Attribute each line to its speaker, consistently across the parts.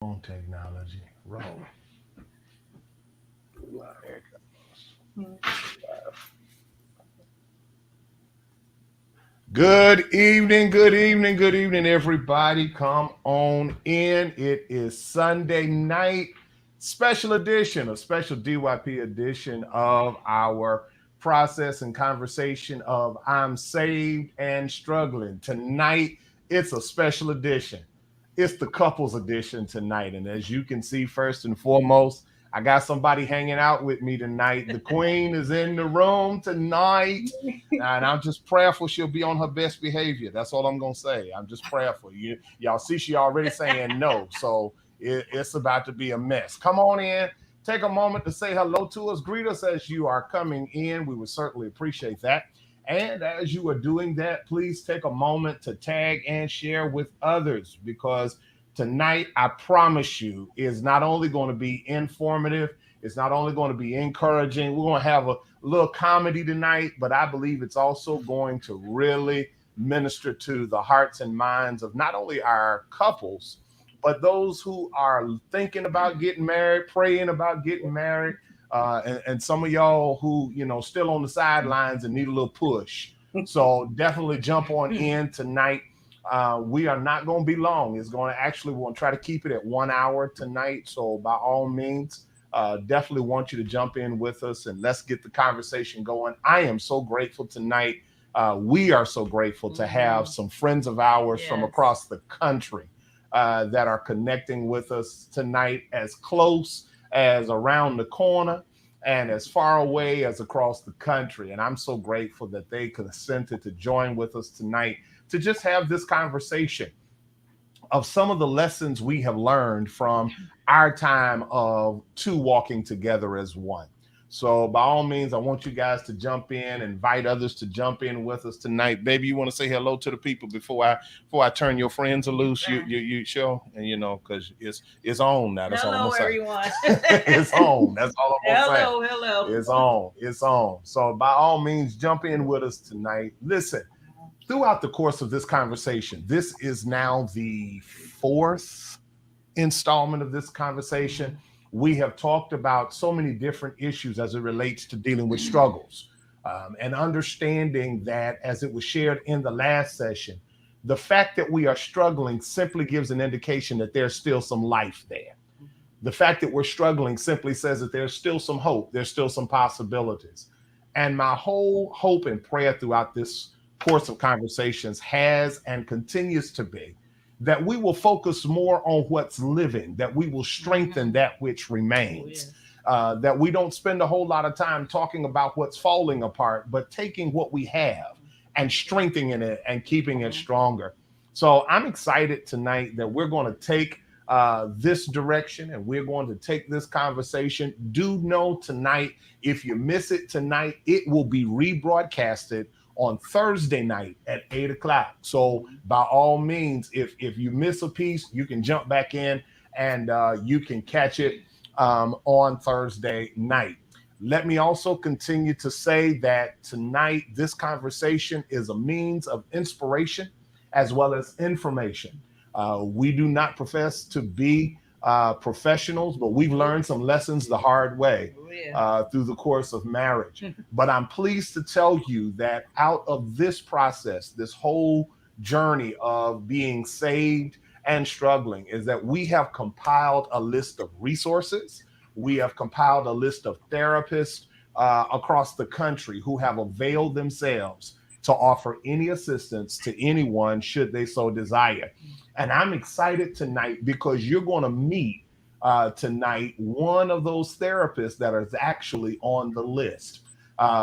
Speaker 1: On technology. Roll. There it Good evening, good evening, good evening, everybody. Come on in. It is Sunday night, special edition, a special DYP edition of our process and conversation of I'm Saved and Struggling. Tonight, it's a special edition. It's the couples edition tonight. And as you can see, first and foremost, I got somebody hanging out with me tonight. The queen is in the room tonight. And I'm just prayerful she'll be on her best behavior. That's all I'm gonna say. I'm just prayerful. Y'all see she already saying no, so it's about to be a mess. Come on in, take a moment to say hello to us, greet us as you are coming in. We would certainly appreciate that. And as you are doing that, please take a moment to tag and share with others because tonight, I promise you, is not only going to be informative, it's not only going to be encouraging. We're going to have a little comedy tonight, but I believe it's also going to really minister to the hearts and minds of not only our couples, but those who are thinking about getting married, praying about getting married, and some of y'all who, still on the sidelines and need a little push. So definitely jump on in tonight. We are not going to be long. It's going to actually, we're going to try to keep it at 1 hour tonight. So by all means, definitely want you to jump in with us and let's get the conversation going. I am so grateful tonight. We are so grateful to have some friends of ours from across the country that are connecting with us tonight, as close as around the corner and as far away as across the country. And I'm so grateful that they consented to join with us tonight to just have this conversation of some of the lessons we have learned from our time of two walking together as one. So by all means, I want you guys to jump in, invite others to jump in with us tonight. Baby, you want to say hello to the people before I turn your friends loose? You sure? And because it's on now. That's all I'm
Speaker 2: Hello,
Speaker 1: gonna say.
Speaker 2: everyone.
Speaker 1: It's on. That's all I'm gonna say.
Speaker 2: Hello, hello.
Speaker 1: It's on. It's on. So by all means, jump in with us tonight. Listen, throughout the course of this conversation, this is now the fourth installment of this conversation. We have talked about so many different issues as it relates to dealing with struggles and understanding that, as it was shared in the last session, the fact that we are struggling simply gives an indication that there's still some life there. The fact that we're struggling simply says that there's still some hope, there's still some possibilities. And my whole hope and prayer throughout this course of conversations has and continues to be that we will focus more on what's living, that we will strengthen that which remains, that we don't spend a whole lot of time talking about what's falling apart, but taking what we have and strengthening it and keeping it stronger. So I'm excited tonight that we're going to take this direction and we're going to take this conversation. Do know tonight, if you miss it tonight, it will be rebroadcasted on Thursday night at 8 o'clock. So by all means, if you miss a piece, you can jump back in and you can catch it on Thursday night. Let me also continue to say that tonight, this conversation is a means of inspiration as well as information. We do not profess to be professionals, but we've learned some lessons the hard way through the course of marriage. But I'm pleased to tell you that out of this process, this whole journey of being saved and struggling, is that we have compiled a list of resources. We have compiled a list of therapists across the country who have availed themselves to offer any assistance to anyone should they so desire. And I'm excited tonight because you're going to meet tonight one of those therapists that is actually on the list.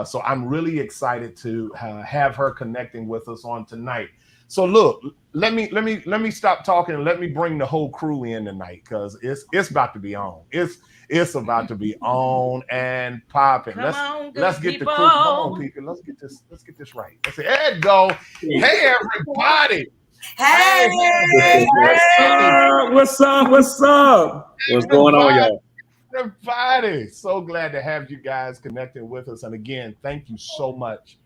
Speaker 1: So I'm really excited to have her connecting with us on tonight. So look, let me stop talking and let me bring the whole crew in tonight because it's about to be on. It's about to be on and popping. Let's get the crew. Come on, people. Let's get this right. Let's say, there you go. Hey everybody.
Speaker 2: Hey,
Speaker 3: What's up? What's up? What's up? What's going on, y'all?
Speaker 1: Everybody, so glad to have you guys connecting with us. And again, thank you so much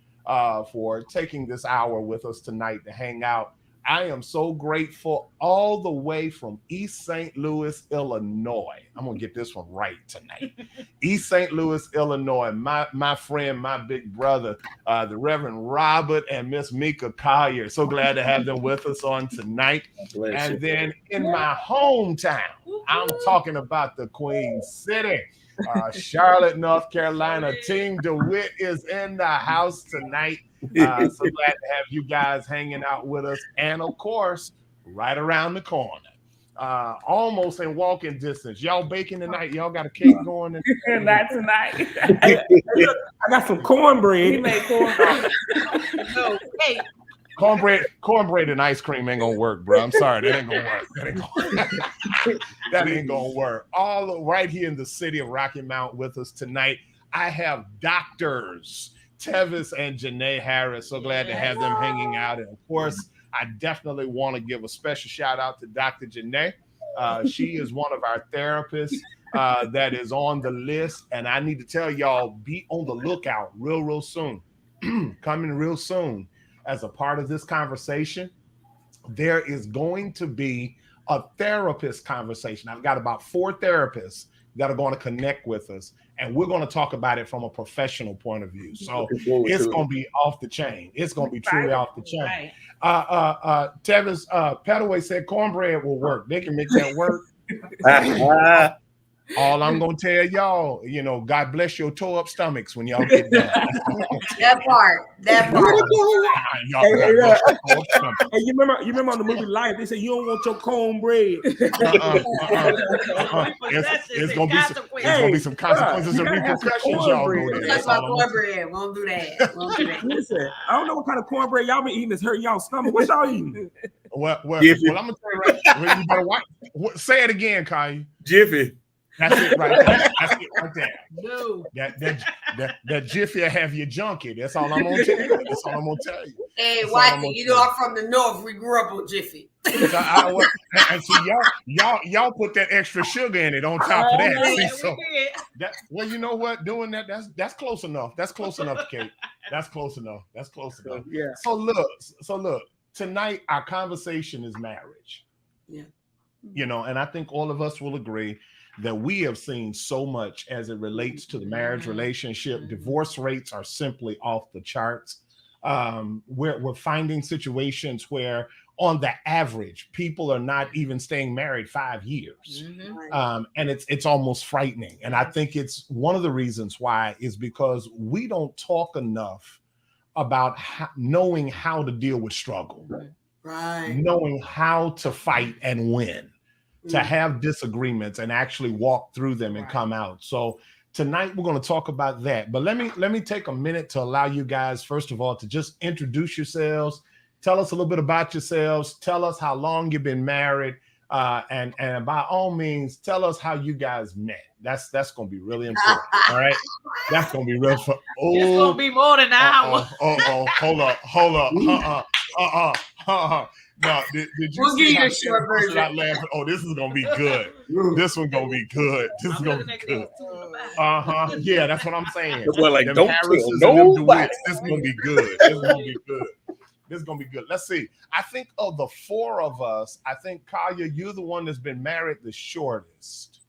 Speaker 1: for taking this hour with us tonight to hang out. I am so grateful all the way from East St. Louis, Illinois. I'm going to get this one right tonight. East St. Louis, Illinois. My friend, my big brother, the Reverend Robert and Miss Mika Collier. So glad to have them with us on tonight. And then in my hometown, I'm talking about the Queen City, Charlotte, North Carolina. Team DeWitt is in the house tonight. So glad to have you guys hanging out with us. And of course, right around the corner, almost in walking distance. Y'all baking tonight? Y'all got a cake going?
Speaker 2: Not tonight.
Speaker 3: I got some cornbread.
Speaker 2: He made cornbread. No, hey.
Speaker 1: Cornbread and ice cream ain't gonna work, bro. I'm sorry, that ain't gonna work. That ain't gonna work. All right here in the city of Rocky Mount with us tonight, I have doctors Tevis and Janae Harris. So glad to have them hanging out. And of course, I definitely want to give a special shout out to Dr. Janae. She is one of our therapists that is on the list. And I need to tell y'all, be on the lookout real soon. Coming real soon as a part of this conversation. There is going to be a therapist conversation. I've got about 4 therapists that are going to connect with us, and we're going to talk about it from a professional point of view. So it's going to be off the chain. It's going to be truly off the chain. Tevis Petaway said cornbread will work. They can make that work. All I'm going to tell y'all, you know, God bless your toe up stomachs when y'all get done.
Speaker 4: That part.
Speaker 3: Hey, you remember on the movie Life, they said you don't want your cornbread.
Speaker 1: It's gonna be some consequences and repercussions, y'all know that.
Speaker 4: That's my cornbread. Won't do that.
Speaker 3: Listen, I don't know what kind of cornbread y'all been eating that's hurting y'all stomach. What y'all eating?
Speaker 1: Well, I'm gonna tell you right. You better watch. Say it again, Kai.
Speaker 5: Jiffy.
Speaker 1: That's it right there. That's it right there.
Speaker 4: No.
Speaker 1: That Jiffy have you junkie. That's all I'm gonna tell you. That's all I'm gonna tell you.
Speaker 4: Hey, Whitey, you know I'm from the north. We grew up with Jiffy.
Speaker 1: And see, y'all put that extra sugar in it on top of that. See, so well, you know what? Doing that's close enough. That's close enough, Kate. That's close enough. That's close enough.
Speaker 3: Yeah.
Speaker 1: So look. Tonight our conversation is marriage.
Speaker 4: Yeah.
Speaker 1: You know, and I think all of us will agree that we have seen so much as it relates to the marriage relationship. Divorce rates are simply off the charts. We're finding situations where, on the average, people are not even staying married 5 years, and it's almost frightening. And I think it's one of the reasons why is because we don't talk enough about knowing how to deal with struggle,
Speaker 4: Right.
Speaker 1: knowing how to fight and win. To have disagreements and actually walk through them and come out. So tonight we're going to talk about that. But let me take a minute to allow you guys, first of all, to just introduce yourselves. Tell us a little bit about yourselves. Tell us how long you've been married, and by all means, tell us how you guys met. That's going to be really important. All right, that's going to be real fun.
Speaker 2: It's going to be more than an hour.
Speaker 1: Hold up. No, did you
Speaker 4: We'll
Speaker 1: see
Speaker 4: give you
Speaker 1: how
Speaker 4: a short version.
Speaker 1: Oh, this is gonna be good. This one's gonna be good. This is gonna be good. Yeah, that's what I'm saying.
Speaker 5: Well, like,
Speaker 1: Them
Speaker 5: don't
Speaker 1: Harrises
Speaker 5: tell
Speaker 1: and them
Speaker 5: nobody.
Speaker 1: DeWitts, this is gonna be good. This is gonna be good. This is gonna be good. Let's see. I think of the 4 of us, I think Collier, you're the one that's been married the shortest.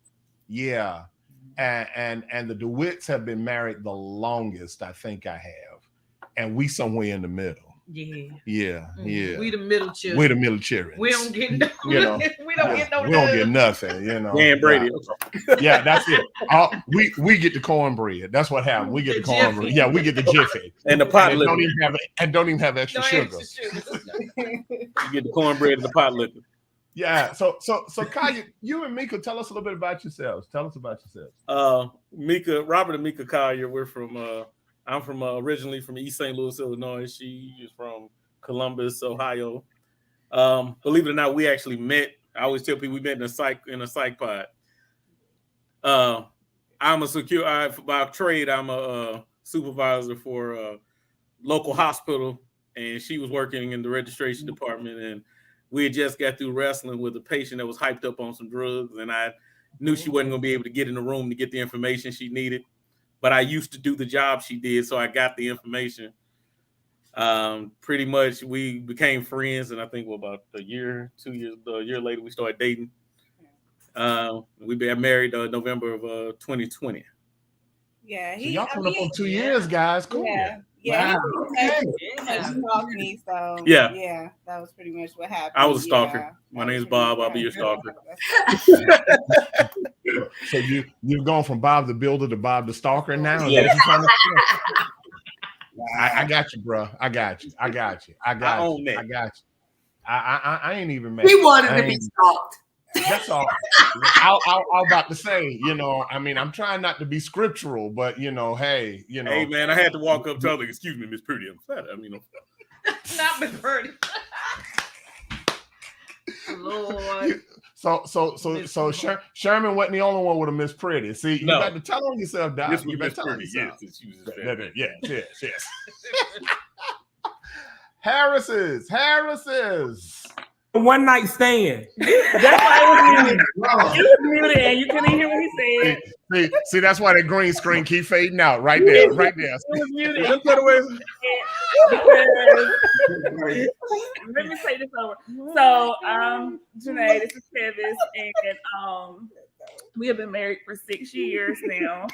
Speaker 1: Yeah. And the DeWitts have been married the longest, I think I have. And we somewhere in the middle. Yeah.
Speaker 2: We the middle children.
Speaker 1: We're the middle children.
Speaker 2: We don't get no,
Speaker 1: You know,
Speaker 2: we don't get no.
Speaker 1: We don't get nothing, you know.
Speaker 5: Dan Brady.
Speaker 1: Yeah, that's it. We get the cornbread. That's what happened. We get the cornbread.
Speaker 2: Jiffy.
Speaker 1: Yeah, we get the Jiffy.
Speaker 5: And the pot
Speaker 1: And
Speaker 5: liquor.
Speaker 1: don't even have extra
Speaker 2: No
Speaker 1: sugar.
Speaker 2: extra sugar.
Speaker 5: You get the cornbread and the pot liquor.
Speaker 1: Yeah. So Kai, you and Mika, tell us a little bit about yourselves. Tell us about yourselves.
Speaker 5: Robert and Mika Collier, we're from I'm from originally from East St. Louis, Illinois. She is from Columbus, Ohio. Believe it or not, we actually met. I always tell people we met in a psych pod. I'm a by trade, I'm a supervisor for a local hospital, and she was working in the registration department, and we had just got through wrestling with a patient that was hyped up on some drugs, and I knew she wasn't going to be able to get in the room to get the information she needed. But I used to do the job she did, so I got the information. Pretty much we became friends, and I think about a year later we started dating. We got married November of 2020.
Speaker 6: Yeah,
Speaker 1: So y'all coming up on 2 years, guys. Cool.
Speaker 6: Yeah.
Speaker 1: Wow.
Speaker 6: He
Speaker 1: Okay.
Speaker 6: stalked me, so
Speaker 5: Yeah.
Speaker 6: that was pretty much what happened.
Speaker 5: I was a stalker.
Speaker 6: Yeah,
Speaker 5: My
Speaker 6: that
Speaker 5: name's
Speaker 6: was pretty
Speaker 5: Bob. I'll
Speaker 6: much
Speaker 5: be your
Speaker 6: what
Speaker 5: stalker.
Speaker 6: happened.
Speaker 1: So you've gone from Bob the Builder to Bob the Stalker now. Is
Speaker 5: Yeah.
Speaker 1: that what you're trying to say? I got you, bro. I got you.
Speaker 5: I own that.
Speaker 1: I got you. I ain't even mad.
Speaker 4: He wanted to
Speaker 1: I
Speaker 4: be
Speaker 1: ain't-
Speaker 4: stalked.
Speaker 1: That's all. I was about to say, I mean, I'm trying not to be scriptural, but hey,
Speaker 5: Hey man, I had to walk up to her, like, excuse me, Miss Pretty. I'm fat. I mean,
Speaker 2: Not Miss Purdy. Lord.
Speaker 1: So Sherman wasn't the only one with a Miss Pretty. See, you
Speaker 5: No.
Speaker 1: got to tell on yourself, Doc.
Speaker 5: this
Speaker 1: You
Speaker 5: was
Speaker 1: better
Speaker 5: Miss
Speaker 1: tell on
Speaker 5: Pretty.
Speaker 1: yourself.
Speaker 5: Yes, she was just fat.
Speaker 1: Yes. Harris's.
Speaker 3: One night stand. That's why it was muted. It was muted, and you couldn't hear what he said.
Speaker 1: See, that's why that green screen keep fading out right there.
Speaker 3: It was muted. Let me take this over. So, Janae, this is Tevis, and we have been married for 6 years now.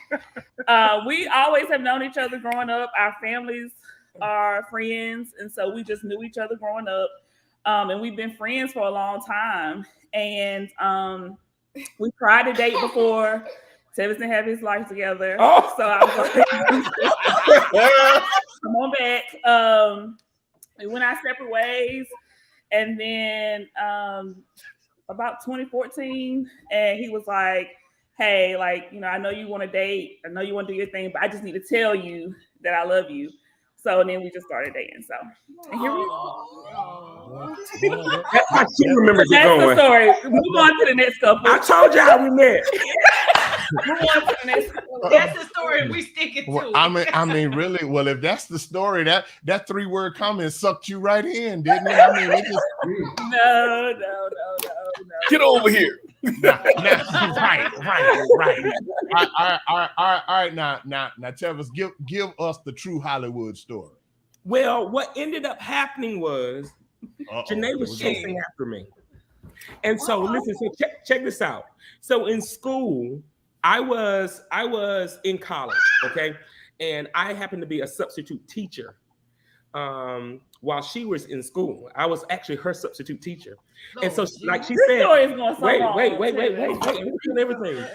Speaker 3: We always have known each other growing up. Our families are friends, and so we just knew each other growing up. And we've been friends for a long time. And we tried to date before Tevis didn't have his life together. Oh. So I was like, come on back. We went our separate ways. And then about 2014, and he was like, hey, I know you want to date. I know you want to do your thing, but I just need to tell you that I love you. So then we just started dating. So and here we are. That's how she remembers it
Speaker 6: That's the
Speaker 3: going.
Speaker 6: story. Move on to the next couple.
Speaker 3: I told you how we met.
Speaker 6: Move on to the next couple.
Speaker 2: That's the story. We stick it to.
Speaker 1: Well, I mean, really. Well, if that's the story, that 3-word comment sucked you right in, didn't it? I mean, it just
Speaker 6: No.
Speaker 5: Get over here.
Speaker 1: right. All right. Now, Tevis, give us the true Hollywood story.
Speaker 3: Well, what ended up happening was Janae was chasing after me. And so listen, so check this out. So in school, I was in college, okay? And I happened to be a substitute teacher while she was in school. I was actually her substitute teacher. And so like she said, wait, everything.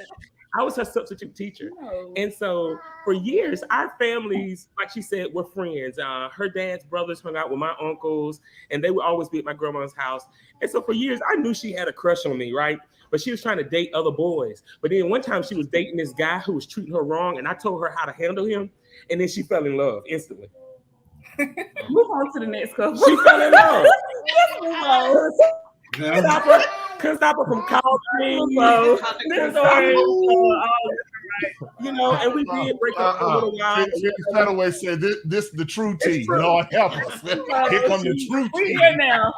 Speaker 3: I was her substitute teacher.
Speaker 6: No.
Speaker 3: And so for years, our families, like she said, were friends. Her dad's brothers hung out with my uncles, and they would always be at my grandma's house. And so for years, I knew she had a crush on me, right? But she was trying to date other boys. But then one time she was dating this guy who was treating her wrong, and I told her how to handle him. And then she fell in love instantly.
Speaker 6: Move on to the next couple.
Speaker 3: She fell in love.
Speaker 6: Move
Speaker 3: Couldn't stop her from calling me.
Speaker 6: This story.
Speaker 3: And we did break up for a little while.
Speaker 1: Fedaway said, "This the true tea. Lord help us. Here come the true
Speaker 6: We
Speaker 1: tea."
Speaker 6: here now.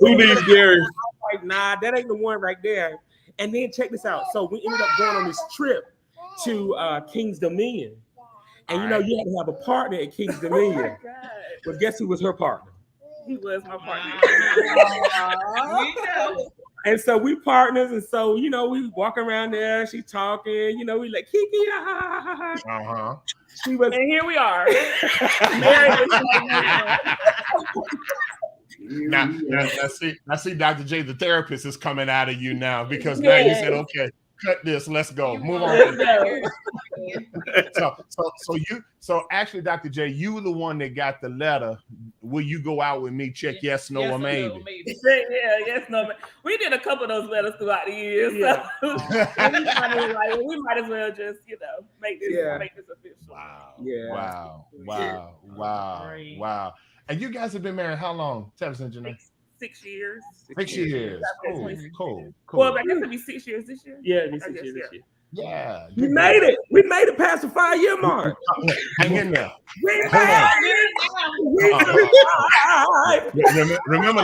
Speaker 5: Who needs Gary?
Speaker 3: Like, nah, that ain't the one right there. And then check this out. So we ended up going on this trip to King's Dominion. And you had to have a partner at King's Dominion. But guess who was her partner?
Speaker 6: He was my partner.
Speaker 2: We know.
Speaker 3: And so we partners, and so we walk around there. She talking, we like Kiki. She was,
Speaker 6: And here we are. Married.
Speaker 1: Now see, Dr. J, the therapist is coming out of you now because now you said, okay, cut this, let's go, move on. So actually, Dr. J, you were the one that got the letter. Will you go out with me? Check yes, no, or maybe.
Speaker 6: Yeah, yes, no. We did a couple of those letters throughout the years.
Speaker 3: Yeah.
Speaker 6: So we might as well just, make this official.
Speaker 1: Wow.
Speaker 3: Yeah.
Speaker 1: Wow. And you guys have been married how long? Tevis and Janae?
Speaker 6: 6 years.
Speaker 1: 6 years. Cool.
Speaker 6: Well, I guess it'll be 6 years this year.
Speaker 3: Yeah, this
Speaker 6: I guess,
Speaker 3: year.
Speaker 1: Yeah.
Speaker 3: We made it. We made it past the 5-year mark.
Speaker 1: Hang in there.
Speaker 3: We
Speaker 1: Hold on.
Speaker 3: made it.
Speaker 1: Remember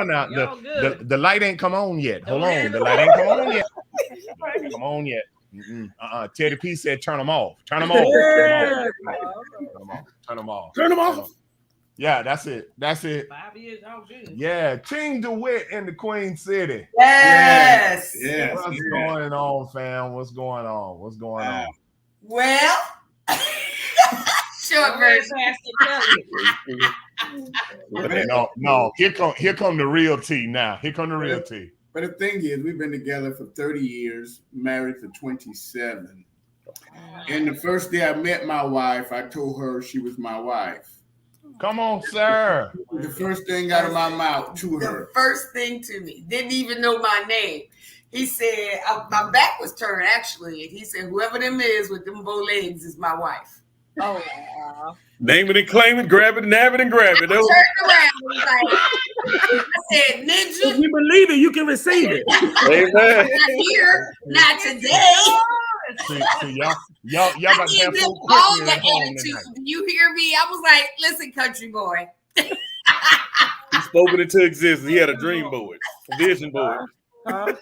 Speaker 1: now,
Speaker 2: Y'all good.
Speaker 1: the light ain't come on yet. Hold on, the light ain't come on yet. Come on yet. Teddy P said, "Turn them off. Turn them off.
Speaker 3: Yeah.
Speaker 1: Turn them off.
Speaker 5: Turn them off.
Speaker 1: Yeah, that's it. That's it.
Speaker 2: 5 years, all good.
Speaker 1: Yeah, King DeWitt in the Queen City.
Speaker 4: Yes.
Speaker 7: Yes.
Speaker 1: What's going on, fam? What's going on? What's going on?
Speaker 4: Well, short version.
Speaker 1: No. Here come the real tea now. Here come the real tea.
Speaker 7: But the thing is, we've been together for 30 years, married for 27. And the first day I met my wife, I told her she was my wife.
Speaker 1: Come on, sir.
Speaker 7: The first thing out of my mouth to
Speaker 4: The
Speaker 7: her.
Speaker 4: first thing to me, didn't even know my name. He said, my back was turned actually. And he said, whoever them is with them bow legs is my wife.
Speaker 6: Oh, wow.
Speaker 5: Name it and claim it, grab it, nab it, and grab it.
Speaker 4: I turned around and was like, I said,
Speaker 8: If
Speaker 4: ninja,
Speaker 8: you believe it, you can receive it.
Speaker 5: Amen.
Speaker 4: not here, not today.
Speaker 1: See, y'all
Speaker 4: I
Speaker 1: got to
Speaker 4: gave
Speaker 1: have
Speaker 4: them
Speaker 1: full
Speaker 4: all
Speaker 1: quickly
Speaker 4: the
Speaker 1: at home
Speaker 4: attitude.
Speaker 1: tonight.
Speaker 4: Do you hear me? I was like, listen, country boy.
Speaker 5: He spoke it into existence. He had a dream board, a vision board.
Speaker 7: That's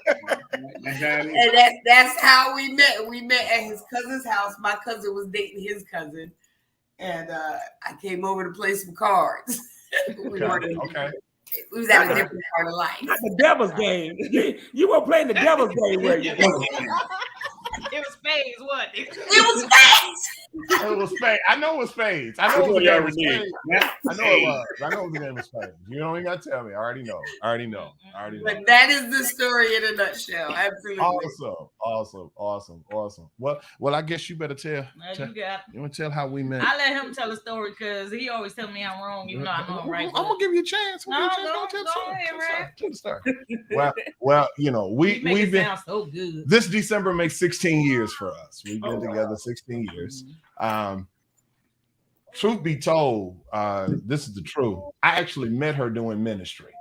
Speaker 7: how it is.
Speaker 4: And that's how we met. We met at his cousin's house. My cousin was dating his cousin. And I came over to play some cards. We was at a different part of life.
Speaker 8: The devil's game. You were playing the devil's game, were you?
Speaker 2: It was phase, wasn't it?
Speaker 4: It was fast.
Speaker 1: It was Spades. I know it was Spades. I know
Speaker 5: Which
Speaker 1: it was
Speaker 5: one
Speaker 1: the
Speaker 5: y'all
Speaker 1: game was
Speaker 5: reneged?
Speaker 1: Spades. I know it was. I know the game was Spades. You don't even got to tell me. I already know.
Speaker 4: But that is the story in a nutshell. Absolutely.
Speaker 1: Awesome. Well, I guess you better tell. You want to tell how we met?
Speaker 2: I let him tell a story because he always tell me I'm wrong, even though I know I'm right.
Speaker 1: I'm gonna give you a chance.
Speaker 2: No, go ahead, Ray.
Speaker 1: Tell the story. Well, you know,
Speaker 2: Make
Speaker 1: we've
Speaker 2: it
Speaker 1: been.
Speaker 2: sound so good.
Speaker 1: This December makes 16 years for us. We've been together 16 years. Truth be told, this is the truth. I actually met her doing ministry.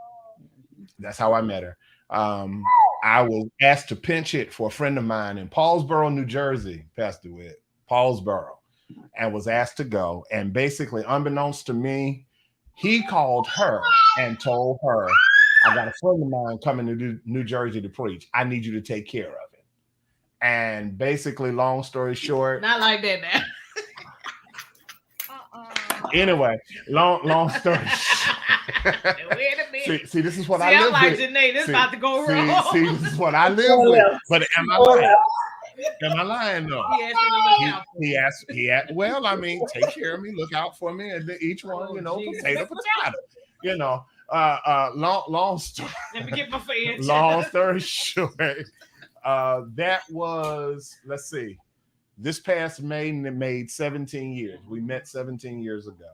Speaker 1: That's how I met her. I was asked to pinch hit for a friend of mine in Paulsboro, New Jersey, Pastor Witt, Paulsboro, and was asked to go. And basically, unbeknownst to me, he called her and told her, I got a friend of mine coming to New Jersey to preach. I need you to take care of it. And basically, long story short,
Speaker 2: Not like that now.
Speaker 1: anyway, long story.
Speaker 2: Wait a minute.
Speaker 1: See, this is what
Speaker 2: See,
Speaker 1: I
Speaker 2: I'm
Speaker 1: live
Speaker 2: like,
Speaker 1: with.
Speaker 2: Janae, this
Speaker 1: See,
Speaker 2: about to go wrong.
Speaker 1: See, this is what I live with. But am I lying? Am I lying though?
Speaker 2: He asked me to look out.
Speaker 1: He asked, well, I mean, take care of me, look out for me, and then each one, you know,
Speaker 2: Jesus.
Speaker 1: potato. You know, long story.
Speaker 2: Let me get my fans.
Speaker 1: Long story short, that was, let's see, this past May made 17 years. We met 17 years ago.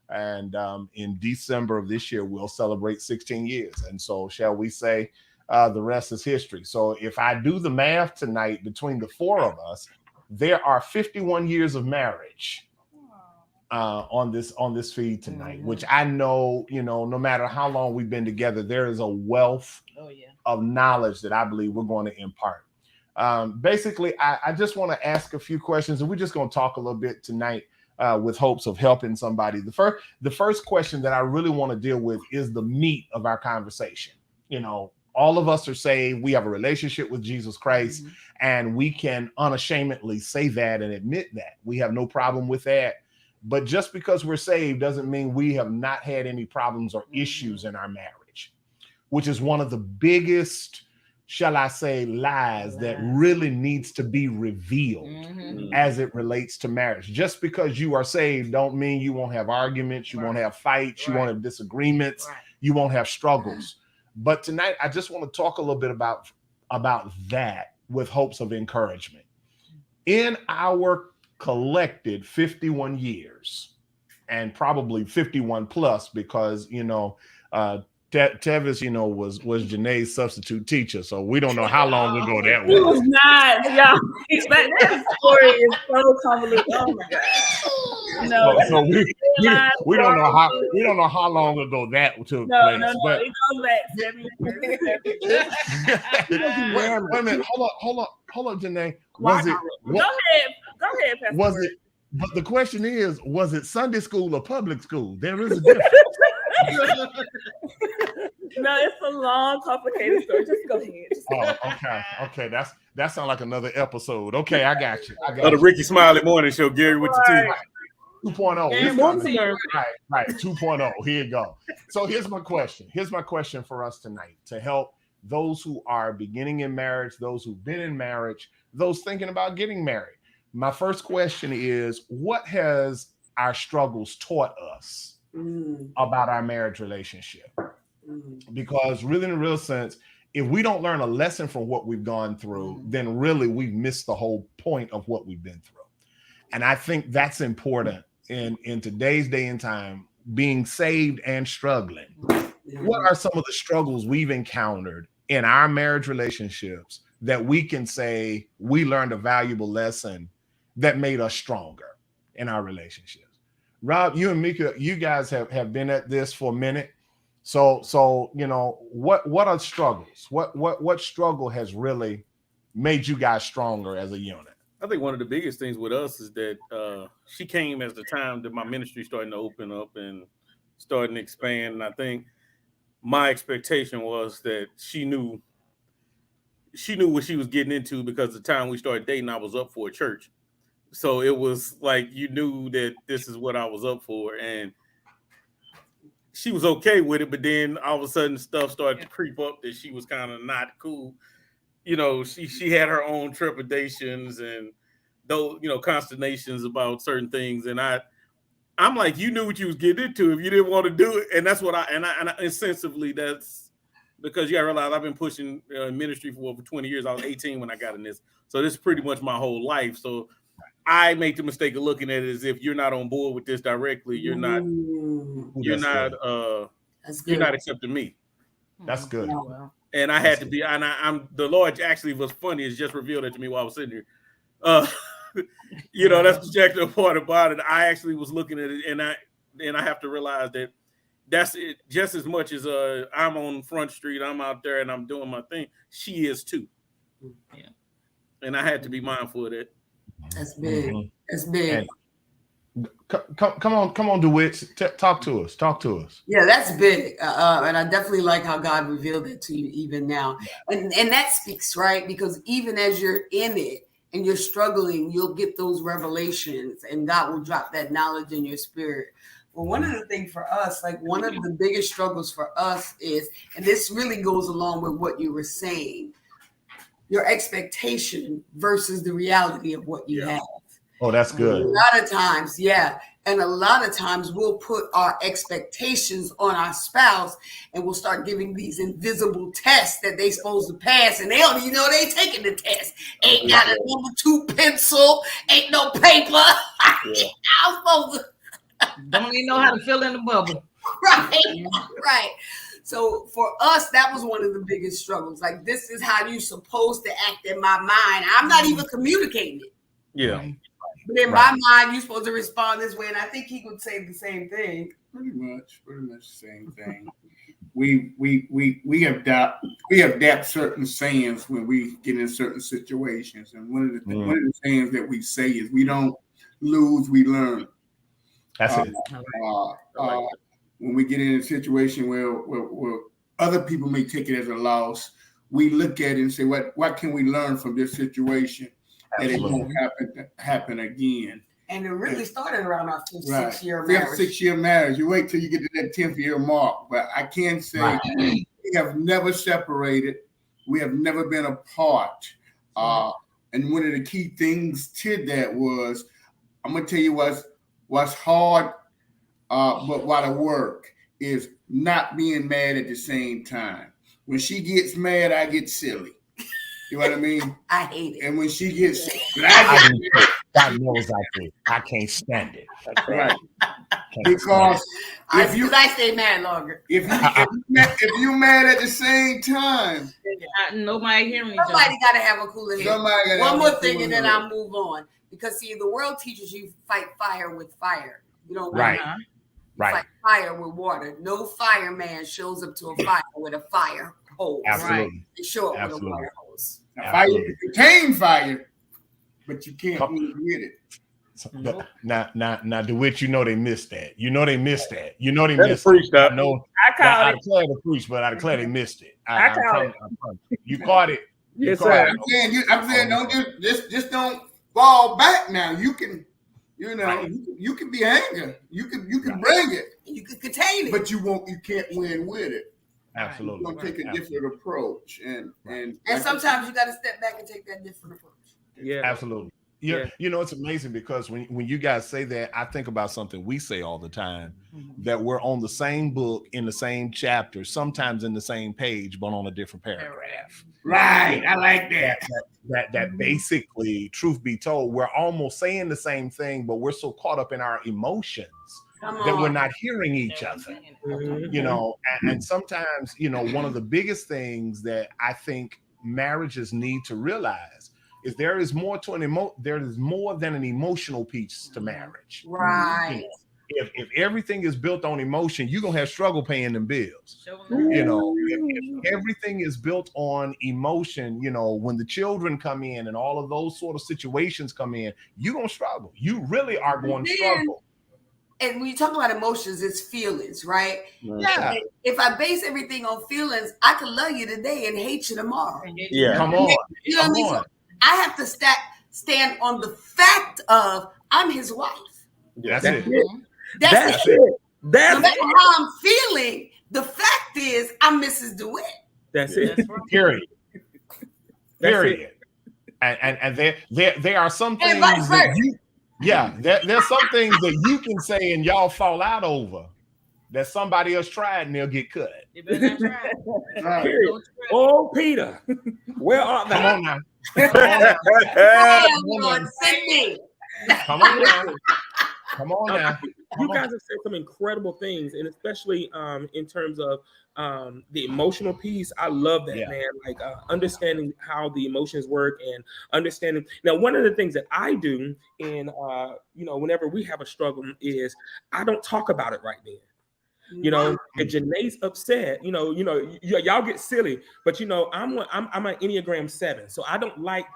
Speaker 1: And in December of this year, we'll celebrate 16 years. And so shall we say the rest is history. So if I do the math tonight between the four of us, there are 51 years of marriage on this feed tonight, which I know, you know, no matter how long we've been together, there is a wealth of knowledge that I believe we're going to impart. Basically, I just want to ask a few questions, and we're just going to talk a little bit tonight with hopes of helping somebody. The first question that I really want to deal with is the meat of our conversation. You know, all of us are saved. We have a relationship with Jesus Christ, and we can unashamedly say that and admit that. We have no problem with that. But just because we're saved doesn't mean we have not had any problems or issues in our marriage, which is one of the biggest, shall I say, lies that really needs to be revealed as it relates to marriage. Just because you are saved don't mean you won't have arguments, you won't have fights, you won't have disagreements, you won't have struggles. But tonight, I just want to talk a little bit about that with hopes of encouragement. In our collected 51 years, and probably 51 plus, because, you know, Tevis, you know, was Janae's substitute teacher, so we don't know how long ago that
Speaker 3: It was
Speaker 1: was.
Speaker 3: not, y'all. That story is so convoluted. Oh my god! No,
Speaker 1: So we don't know how long ago that took place.
Speaker 3: No.
Speaker 1: But
Speaker 3: It goes back 7 years.
Speaker 1: wait a minute, hold on, Janae. Was it?
Speaker 3: Go ahead, Pastor.
Speaker 1: Was it? But the question is, was it Sunday school or public school? There is a difference.
Speaker 3: No, it's a long, complicated story. Just go ahead.
Speaker 1: Okay. That sounds like another episode. Okay, I got you.
Speaker 5: The Ricky Smiley Morning Show, Gary with the
Speaker 1: 2.0.
Speaker 2: Yeah,
Speaker 1: It's
Speaker 2: more
Speaker 1: coming.
Speaker 2: to
Speaker 1: Right. 2.0. Here you go. So here's my question. Here's my question for us tonight to help those who are beginning in marriage, those who've been in marriage, those thinking about getting married. My first question is, what has our struggles taught us about our marriage relationship? Because really, in a real sense, if we don't learn a lesson from what we've gone through, then really we've missed the whole point of what we've been through. And I think that's important in today's day and time, being saved and struggling. What are some of the struggles we've encountered in our marriage relationships that we can say we learned a valuable lesson that made us stronger in our relationships? Rob, you and Mika, you guys have been at this for a minute. So you know, what are struggles? What struggle has really made you guys stronger as a unit?
Speaker 5: I think one of the biggest things with us is that she came as the time that my ministry starting to open up and starting to expand. And I think my expectation was that she knew what she was getting into, because the time we started dating, I was up for a church. So it was like, you knew that this is what I was up for. And she was okay with it, but then all of a sudden stuff started to creep up that she was kind of not cool. You know, she had her own trepidations and those, you know, consternations about certain things. And I'm like, you knew what you was getting into if you didn't want to do it. And that's what I insensibly, that's because you gotta realize I've been pushing ministry for over 20 years. I was 18 when I got in this. So this is pretty much my whole life. So I make the mistake of looking at it as if you're not on board with this directly, you're not accepting me.
Speaker 1: That's good.
Speaker 5: And I had to be, and I'm the Lord actually was funny. It's just revealed it to me while I was sitting here. You know, that's the objective part about it. I actually was looking at it, and I have to realize that that's it. Just as much as I'm on Front Street, I'm out there and I'm doing my thing. She is too.
Speaker 2: Yeah.
Speaker 5: And I had to be mindful of that.
Speaker 4: That's big. That's big.
Speaker 1: Come on, DeWitt. Talk to us.
Speaker 4: Yeah, that's big. And I definitely like how God revealed it to you even now. And that speaks, right? Because even as you're in it and you're struggling, you'll get those revelations and God will drop that knowledge in your spirit. Well, one of the things for us, like one of the biggest struggles for us is, and this really goes along with what you were saying, your expectation versus the reality of what you have.
Speaker 1: Oh, that's good.
Speaker 4: A lot of times, yeah. And a lot of times we'll put our expectations on our spouse and we'll start giving these invisible tests that they supposed to pass. And they don't even know they taking the test. Ain't got a number 2 pencil, ain't no paper. Yeah. I'm supposed to.
Speaker 2: Don't even know how to fill in the bubble.
Speaker 4: Right. So for us, that was one of the biggest struggles. Like, this is how you're supposed to act in my mind. I'm not even communicating it.
Speaker 5: Yeah.
Speaker 4: But in my mind, you're supposed to respond this way. And I think he would say the same thing.
Speaker 7: Pretty much the same thing. We adapt certain sayings when we get in certain situations. And one of the sayings that we say is, we don't lose, we learn.
Speaker 1: That's it.
Speaker 7: When we get in a situation where other people may take it as a loss, we look at it and say, what can we learn from this situation? And it won't happen again.
Speaker 4: And it really started around our 6-year marriage.
Speaker 7: 6-year marriage. You wait till you get to that 10th year mark. But I can say we have never separated. We have never been apart. And one of the key things to that was, I'm gonna tell you what's hard, but what I work is not being mad at the same time. When she gets mad, I get silly. You know what I mean?
Speaker 4: I hate it.
Speaker 7: And when she gets,
Speaker 1: God knows I do. I can't stand it.
Speaker 7: That's right. Because
Speaker 4: I stay mad longer.
Speaker 7: If you mad at the same time,
Speaker 2: Nobody hearing me.
Speaker 4: Somebody got to have a cooler head. One more thing, and then I'll move on. Because see, the world teaches you fight fire with fire. You don't
Speaker 1: right.
Speaker 4: Fight fire with water. No fireman shows up to a fire with a fire hose.
Speaker 1: Absolutely.
Speaker 4: Right? They show up with a water hose.
Speaker 7: Fire contain fire, but you can't move with it.
Speaker 1: Now, DeWitt, you know they missed that. You know they missed that. You know they
Speaker 5: That's
Speaker 1: missed
Speaker 5: it.
Speaker 1: I know.
Speaker 3: I
Speaker 1: declare the preach, but I declare they missed it.
Speaker 3: I caught it.
Speaker 1: You caught it.
Speaker 8: Yes, sir.
Speaker 7: I'm saying, don't just don't fall back now. You can You know, you can be angry. You can bring it.
Speaker 4: You can contain it,
Speaker 7: but you can't win with it.
Speaker 1: Absolutely.
Speaker 7: You're gonna take a different approach, and
Speaker 4: sometimes you got to step back and take that different approach.
Speaker 9: Yeah,
Speaker 1: absolutely. Yeah, you know, it's amazing because when you guys say that, I think about something we say all the time, that we're on the same book in the same chapter, sometimes in the same page, but on a different paragraph.
Speaker 7: Right. I like that.
Speaker 1: That basically, truth be told, we're almost saying the same thing, but we're so caught up in our emotions that we're not hearing each other. You know, and sometimes, you know, one of the biggest things that I think marriages need to realize is there is more to there is more than an emotional piece to marriage.
Speaker 4: Right.
Speaker 1: You know, if everything is built on emotion, you're gonna have struggle paying them bills. You know, if everything is built on emotion, you know, when the children come in and all of those sort of situations come in, you're gonna struggle. You really are going to struggle.
Speaker 4: And when you talk about emotions, it's feelings, right?
Speaker 1: Yeah.
Speaker 4: If I base everything on feelings, I could love you today and hate you tomorrow.
Speaker 1: Yeah. Come on.
Speaker 4: You know what I mean? So I have to stand on the fact of I'm his wife.
Speaker 1: That's it.
Speaker 4: That's it.
Speaker 9: That's
Speaker 4: no matter how I'm feeling, the fact is I'm Mrs. DeWitt.
Speaker 9: That's it.
Speaker 1: Period. Period. And there are some things that there's some things that you can say and y'all fall out over that somebody else tried and they'll get cut.
Speaker 9: Oh, Peter, where are they?
Speaker 1: Come on now. Come on now. Come on now.
Speaker 9: You guys have said some incredible things, and especially in terms of the emotional piece. I love that, man. Like understanding how the emotions work and understanding. Now, one of the things that I do in you know, whenever we have a struggle is I don't talk about it right then. You know, if Janae's upset, you know, y'all get silly, but you know, I'm an Enneagram 7, so I don't like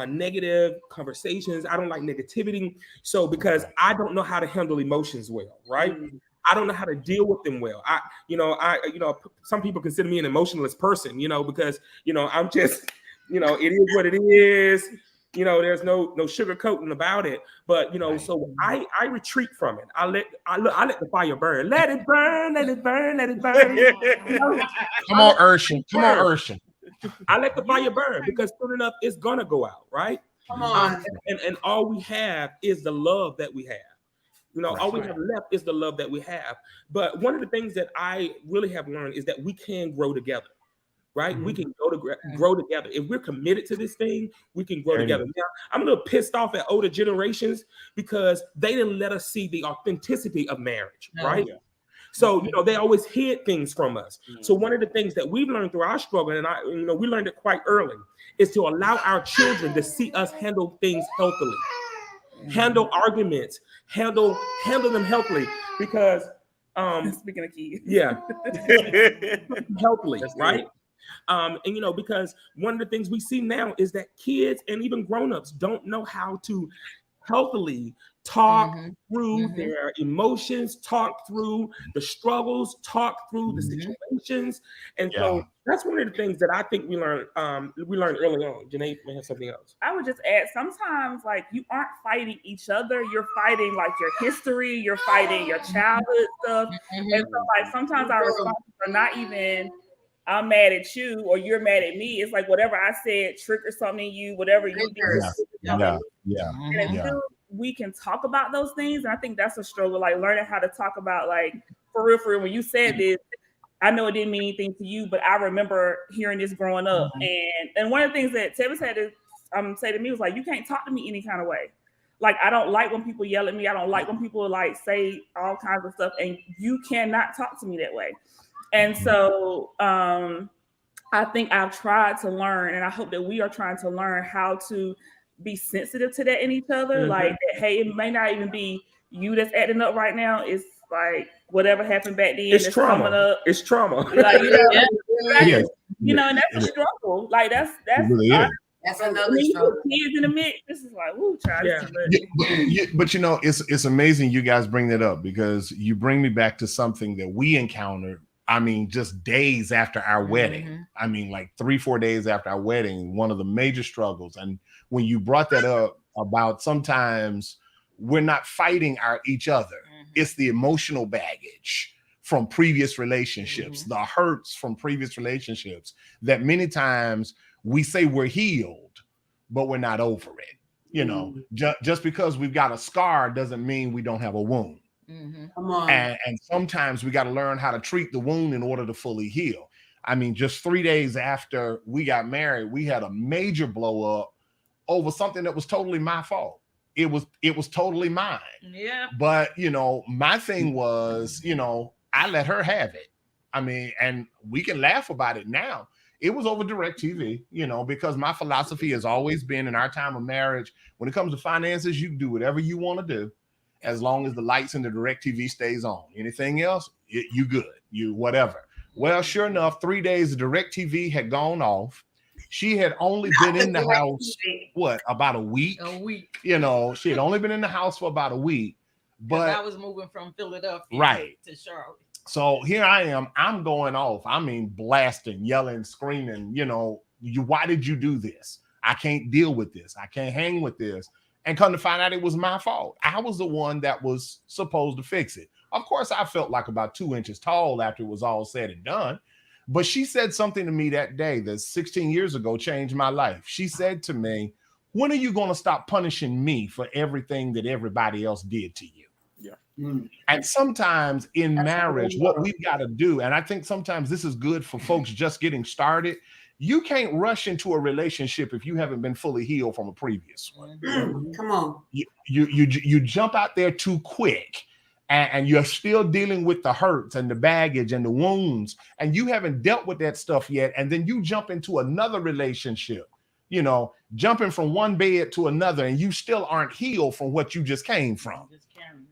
Speaker 9: negative conversations. I don't like negativity. So because I don't know how to handle emotions well, right? I don't know how to deal with them well. Some people consider me an emotionless person, you know, because you know I'm just, you know, it is what it is. You know, there's no sugarcoating about it. But you know, so I retreat from it. I let the fire burn. Let it burn. Let it burn. Let it burn.
Speaker 1: Come on, Urshan. Come on, Urshan.
Speaker 9: I let the fire burn because soon enough it's gonna go out, right?
Speaker 4: Come on.
Speaker 9: And all we have is the love that we have. You know, all we have left is the love that we have. But one of the things that I really have learned is that we can grow together, right? We can grow together. If we're committed to this thing, we can grow together. Now, I'm a little pissed off at older generations because they didn't let us see the authenticity of marriage, right? So, you know, they always hid things from us. So one of the things that we've learned through our struggle, and we learned it quite early, is to allow our children to see us handle things healthily, handle arguments, handle them healthily, because
Speaker 3: speaking of kids,
Speaker 9: healthily, right? And you know, because one of the things we see now is that kids and even grown-ups don't know how to healthily talk through their emotions, talk through the struggles, talk through the situations. And so that's one of the things that I think we learned early on. Janae may have something else.
Speaker 3: I would just add, sometimes like you aren't fighting each other, you're fighting like your history, you're fighting your childhood stuff. And so like sometimes our responses are not even I'm mad at you or you're mad at me. It's like whatever I said triggers something in you, whatever you did. And until we can talk about those things, and I think that's a struggle, like learning how to talk about, like, for real, when you said this, I know it didn't mean anything to you, but I remember hearing this growing up. And one of the things that Tevis had to say to me was like, you can't talk to me any kind of way. Like, I don't like when people yell at me. I don't like when people like say all kinds of stuff, and you cannot talk to me that way. And so I think I've tried to learn, and I hope that we are trying to learn how to be sensitive to that in each other. Like, that, hey, it may not even be you that's acting up right now. It's like whatever happened back then.
Speaker 9: It's trauma.
Speaker 3: Coming up.
Speaker 9: It's trauma.
Speaker 3: Like, you know, and that's a struggle. Like that's
Speaker 1: really
Speaker 4: that's another struggle.
Speaker 3: Kids in the mix. This is like, ooh, child.
Speaker 1: But you know, it's amazing you guys bring that up, because you bring me back to something that we encountered. I mean, just days after our wedding. I mean, like 3-4 days after our wedding, one of the major struggles. And when you brought that up about sometimes we're not fighting each other. It's the emotional baggage from previous relationships, the hurts from previous relationships that many times we say we're healed, but we're not over it. You know, just because we've got a scar doesn't mean we don't have a wound.
Speaker 4: Come on.
Speaker 1: And sometimes we got to learn how to treat the wound in order to fully heal. I mean, just 3 days after we got married, we had a major blow up over something that was totally my fault. It was totally mine.
Speaker 2: Yeah.
Speaker 1: But, you know, my thing was, you know, I let her have it. I mean, and we can laugh about it now. It was over DirecTV, you know, because my philosophy has always been in our time of marriage, when it comes to finances, you can do whatever you want to do as long as the lights in the DirecTV stays on. Anything else, you good, you whatever. Well, sure enough, 3 days the DirecTV had gone off. She had only been in the house, about a week?
Speaker 2: A week.
Speaker 1: You know, she had only been in the house for about a week. But
Speaker 2: I was moving from Philadelphia to Charlotte.
Speaker 1: So here I am. I'm going off. I mean, blasting, yelling, screaming. You know, why did you do this? I can't deal with this. I can't hang with this. And come to find out, it was my fault. I was the one that was supposed to fix it. Of course, I felt like about 2 inches tall after it was all said and done. But she said something to me that day that 16 years ago changed my life. She said to me, when are you going to stop punishing me for everything that everybody else did to you? And sometimes in marriage, what we've got to do, and I think sometimes this is good for folks just getting started, you can't rush into a relationship if you haven't been fully healed from a previous one.
Speaker 4: Come on.
Speaker 1: You jump out there too quick, and you're still dealing with the hurts and the baggage and the wounds, and you haven't dealt with that stuff yet. And then you jump into another relationship, you know, jumping from one bed to another, and you still aren't healed from what you just came from.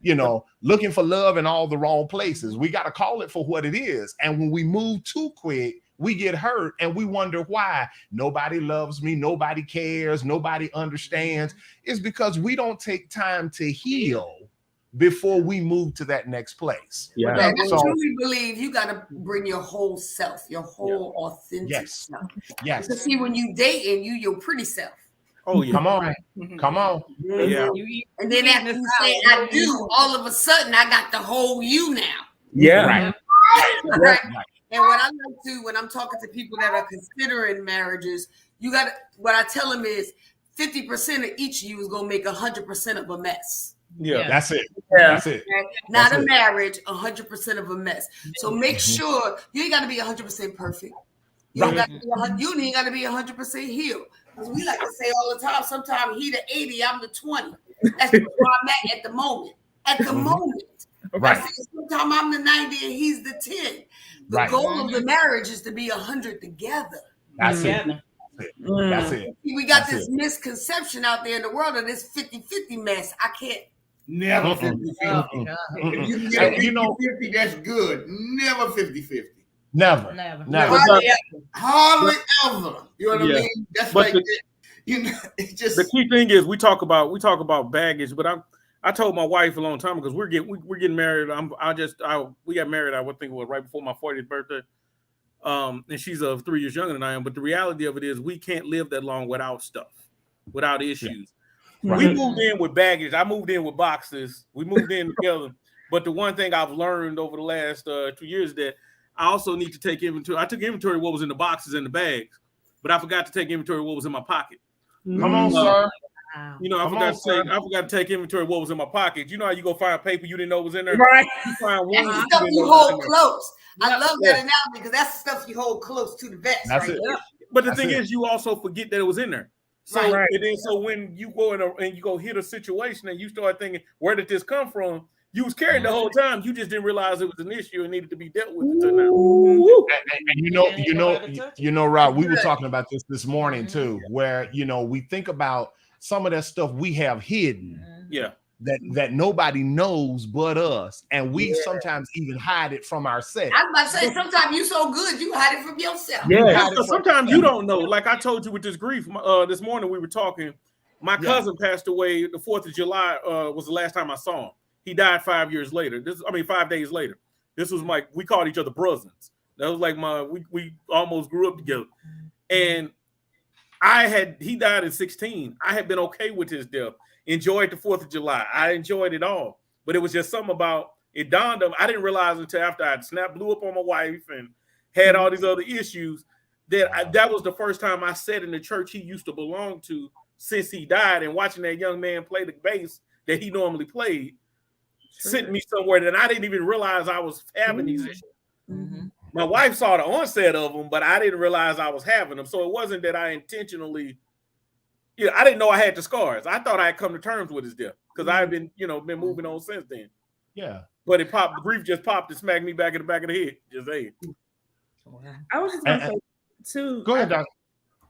Speaker 1: You know, looking for love in all the wrong places. We got to call it for what it is. And when we move too quick, we get hurt and we wonder why nobody loves me, nobody cares, nobody understands. It's because we don't take time to heal before we move to that next place.
Speaker 4: Yeah. I truly believe you got to bring your whole self, your whole authentic self.
Speaker 1: Yes.
Speaker 4: Because see, when you dating, your pretty self.
Speaker 5: Oh, yeah.
Speaker 1: Come on. Come on.
Speaker 5: Yeah.
Speaker 4: And then after you say I do, all of a sudden I got the whole you now.
Speaker 9: Yeah.
Speaker 1: Right.
Speaker 4: Right. And what I like to, when I'm talking to people that are considering marriages, what I tell them is 50% of each of you is going to make 100% of a mess.
Speaker 5: Yeah.
Speaker 1: That's it.
Speaker 3: Yeah.
Speaker 1: That's it.
Speaker 4: Not
Speaker 1: That's
Speaker 4: a
Speaker 1: it.
Speaker 4: marriage, 100% of a mess. So make sure you ain't got to be 100% perfect. You ain't got to be 100% healed. Because we like to say all the time, sometimes he the 80, I'm the 20. That's where I'm at the moment. At the moment.
Speaker 1: Right.
Speaker 4: Sometimes I'm the 90 and he's the 10. The goal of the marriage is to be 100 together.
Speaker 1: That's it. That's it.
Speaker 4: We got this misconception out there in the world of this 50-50 mess. I can't.
Speaker 7: Never 50-50. You get a 50-50, that's good. Never 50-50.
Speaker 1: Never.
Speaker 7: Hardly ever. You know what I mean? That's like you know, it's just
Speaker 5: the key thing is we talk about baggage, but I told my wife a long time because we're getting married. We got married, I would think it was right before my 40th birthday. And she's 3 years younger than I am. But the reality of it is we can't live that long without stuff, without issues. Yeah. We moved in with baggage. I moved in with boxes. We moved in together. But the one thing I've learned over the last 2 years is that I also need to take inventory. I took inventory of what was in the boxes and the bags, but I forgot to take inventory of what was in my pocket.
Speaker 1: Come on, sir.
Speaker 5: You know, I forgot to take inventory of what was in my pocket. You know how you go find paper you didn't know was in there?
Speaker 3: Right.
Speaker 5: You find one
Speaker 4: That's the stuff you hold close. I love that analogy because that's the stuff you hold close to the vest.
Speaker 1: That's it.
Speaker 4: There.
Speaker 5: But the thing is, you also forget that it was in there. So, and then, so when you go in and you go hit a situation and you start thinking, where did this come from? You was carrying the whole time. You just didn't realize it was an issue and needed to be dealt with until now.
Speaker 1: And you know, Rob, we were talking about this morning too, where we think about some of that stuff we have hidden.
Speaker 5: Yeah.
Speaker 1: That nobody knows but us, and we sometimes even hide it from ourselves.
Speaker 4: I was about to say, sometimes you so good you hide it from yourself.
Speaker 5: Yeah, sometimes you don't know. Like I told you with this grief this morning, we were talking. My cousin passed away the 4th of July. Was the last time I saw him. He died 5 years later. 5 days later. This was we called each other brothers. That was like we almost grew up together, and he died in 16. I had been okay with his death, enjoyed the 4th of July. I enjoyed it all. But it was just something about it dawned on me. I didn't realize until after I'd blew up on my wife and had all these other issues that that was the first time I sat in the church he used to belong to since he died, and watching that young man play the bass that he normally played sent me somewhere that I didn't even realize I was having these issues.
Speaker 2: Mm-hmm.
Speaker 5: My wife saw the onset of them, but I didn't realize I was having them. So it wasn't that I intentionally, I didn't know I had the scars. I thought I had come to terms with his death because I've been, been moving on since then.
Speaker 1: Yeah.
Speaker 5: But the grief just popped and smacked me back in the back of the head. Just saying.
Speaker 3: I was just gonna say too.
Speaker 1: Go ahead, Doc.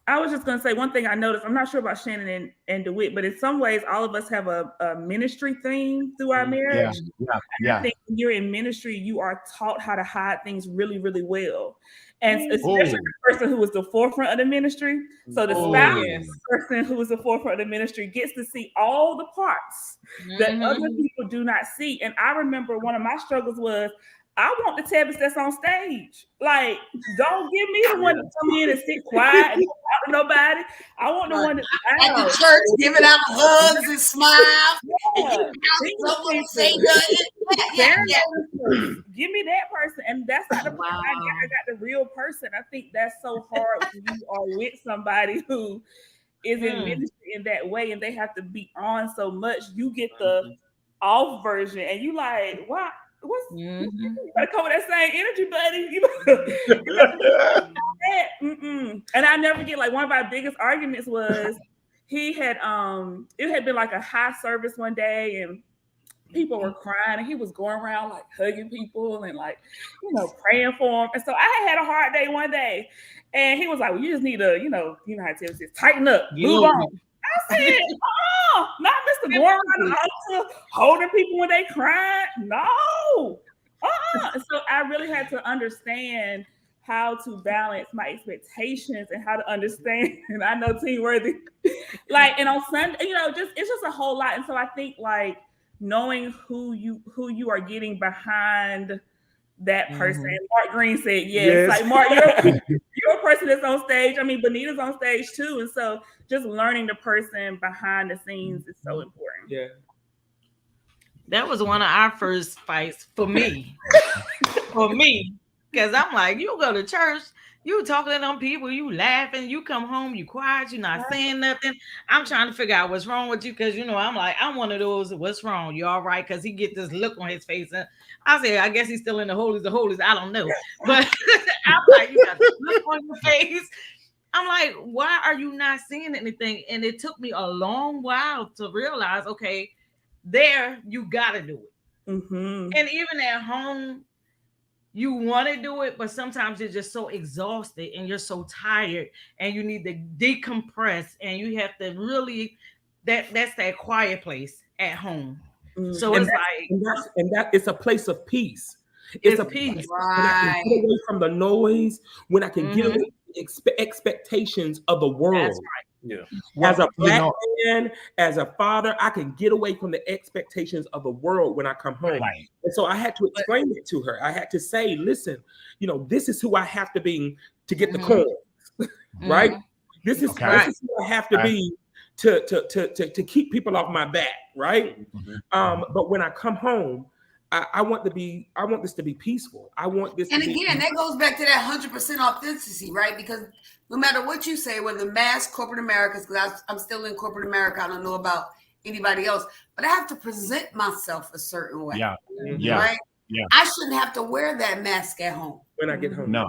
Speaker 3: I was just gonna say one thing I noticed. I'm not sure about Shannon and DeWitt, but in some ways, all of us have a ministry theme through our marriage.
Speaker 1: Yeah.
Speaker 3: I think when you're in ministry, you are taught how to hide things really, really well. And especially the person who was the forefront of the ministry. So the spouse person who was the forefront of the ministry gets to see all the parts that other people do not see. And I remember one of my struggles was, I want the Tevis that's on stage. Like, don't give me the one to come in and sit quiet and not talk to nobody. I want the one that's
Speaker 4: at the church giving out hugs and smiles. And say
Speaker 3: give me that person. And that's not the person I got the real person. I think that's so hard when you are with somebody who is in ministry in that way and they have to be on so much. You get the off version and you like, wow. You gotta come with that same energy, buddy. And I never get, like, one of our biggest arguments was he had it had been like a high service one day and people were crying and he was going around like hugging people and like, praying for them. And so I had a hard day one day and he was like, well, you just need to, you know how it tells you, tighten up, move on. I said, not Mr. Going around the altar, holding people when they cry. No. So I really had to understand how to balance my expectations and how to understand. And I know Team Worthy, like, and on Sunday, it's just a whole lot. And so I think like knowing who you are getting behind that person. Mark Green said yes. Like, Mark, you're a person that's on stage. I mean, Benita's on stage too. And so just learning the person behind the scenes is so important.
Speaker 9: Yeah.
Speaker 2: That was one of our first fights for me. Because I'm like, you go to church, you talking to them people, you laughing, you come home, you quiet, you're not saying nothing. I'm trying to figure out what's wrong with you because, I'm like, I'm one of those, what's wrong? You all right? Because he get this look on his face. And I say, I guess he's still in the holies of holies. I don't know. But I'm like, you got this look on your face. I'm like, why are you not seeing anything? And it took me a long while to realize, okay, there, you got to do it. And even at home, you want to do it, but sometimes you're just so exhausted and you're so tired and you need to decompress and you have to really, that's that quiet place at home. So it's
Speaker 9: like, it's a place of peace. It's a peace. Right. When I can get away from the noise, when I can get away from the expectations of the world. That's right. Yeah. As a black man, as a father, I can get away from the expectations of the world when I come home. Right. And so I had to explain it to her. I had to say, listen, this is who I have to be to get the corn. Right? This is who I have to be to keep people off my back, right? But when I come home, I want this to be peaceful. I want this.
Speaker 4: And again, that goes back to that 100% authenticity, right? Because no matter what you say, whether mass corporate America, because I'm still in corporate America, I don't know about anybody else, but I have to present myself a certain way.
Speaker 1: Yeah.
Speaker 4: Right? Yeah. I shouldn't have to wear that mask at home.
Speaker 9: When I get home.
Speaker 1: No.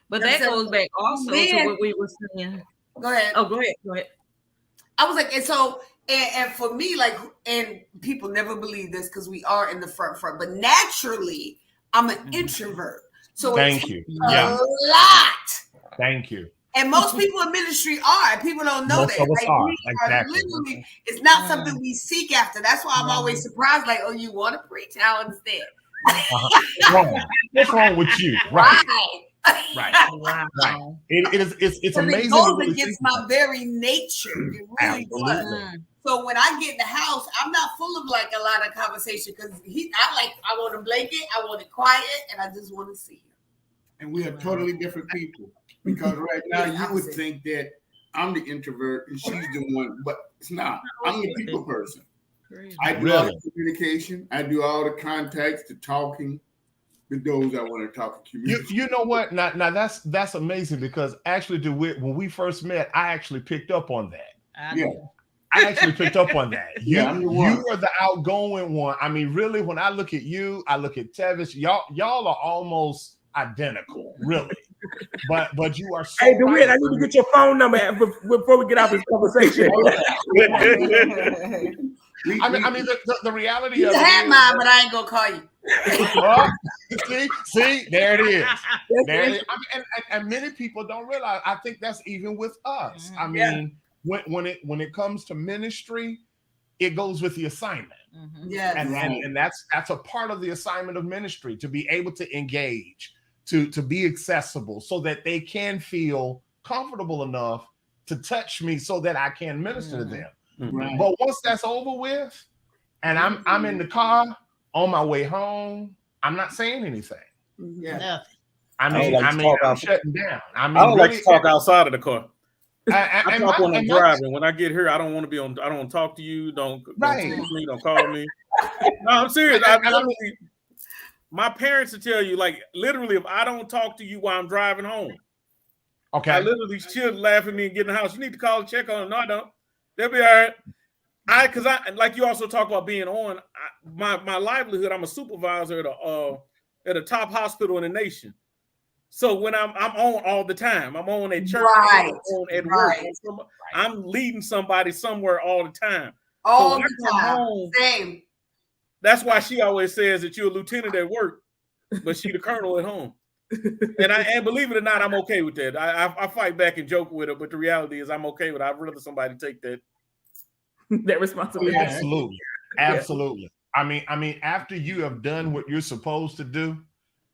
Speaker 2: But that goes back also to what we were saying.
Speaker 4: Go ahead.
Speaker 2: Oh, go ahead.
Speaker 4: I was like, and so, and for me, like, and people never believe this because we are in the front, but naturally, I'm an introvert. So
Speaker 1: Thank you.
Speaker 4: A lot.
Speaker 1: Thank you.
Speaker 4: And most people in ministry are. People don't know
Speaker 1: most
Speaker 4: that.
Speaker 1: Of us
Speaker 4: like,
Speaker 1: are.
Speaker 4: we
Speaker 1: Exactly.
Speaker 4: are literally, it's not something we seek after. That's why I'm always surprised. Like, oh, you want to preach? How instead?
Speaker 1: What's wrong with you? Right.
Speaker 4: Wow.
Speaker 1: Right. It's amazing.
Speaker 4: It goes against my very nature. It really does. So when I get in the house, I'm not full of like a lot of conversation because I want a blanket, I want it quiet, and I just want to see him.
Speaker 7: And we are totally different people because right now you would think that I'm the introvert and she's the one, but it's not. I'm the people person.
Speaker 2: Crazy.
Speaker 7: I do all the communication. I do all the contacts, the talking with those I want to talk and communicate.
Speaker 1: You know what? Now that's amazing because actually, when we first met, I actually picked up on that. I actually picked up on that. You are the outgoing one. I mean, really, when I look at you, I look at Tevis. Y'all are almost identical, really. But you are so.
Speaker 8: Hey, DeWitt, I need to get your phone number before we get out this conversation.
Speaker 1: I mean, the reality
Speaker 4: you
Speaker 1: of it
Speaker 4: have
Speaker 1: is,
Speaker 4: mine, but I ain't gonna call you.
Speaker 1: see, there it is. There it is. I mean, and many people don't realize. I think that's even with us. I mean, when it comes to ministry, it goes with the assignment.
Speaker 4: Yeah,
Speaker 1: and that's a part of the assignment of ministry, to be able to engage, to be accessible, so that they can feel comfortable enough to touch me, so that I can minister to them.
Speaker 7: Right.
Speaker 1: But once that's over with, and I'm in the car on my way home, I'm not saying anything.
Speaker 2: Nothing.
Speaker 1: I'm shutting down. I
Speaker 5: don't like to talk outside of the car. I talk when I'm driving. When I get here, I don't want to be on. I don't want to talk to you. Don't text me. Don't call me. No, I'm serious. My parents will tell you, like, literally, if I don't talk to you while I'm driving home,
Speaker 1: okay,
Speaker 5: I literally should laugh at me and get in the house. You need to call and check on them. No, I don't. They'll be all right. Because like you also talk about being on my livelihood. I'm a supervisor at a top hospital in the nation. So when I'm on all the time, I'm on at church, I'm on at work. I'm leading somebody somewhere all the time.
Speaker 4: All the time. Home, same.
Speaker 5: That's why she always says that you're a lieutenant at work, but she the colonel at home. And believe it or not, I'm okay with that. I fight back and joke with her, but the reality is I'm okay with it. I'd rather somebody take that
Speaker 3: responsibility.
Speaker 1: Absolutely. I mean, after you have done what you're supposed to do,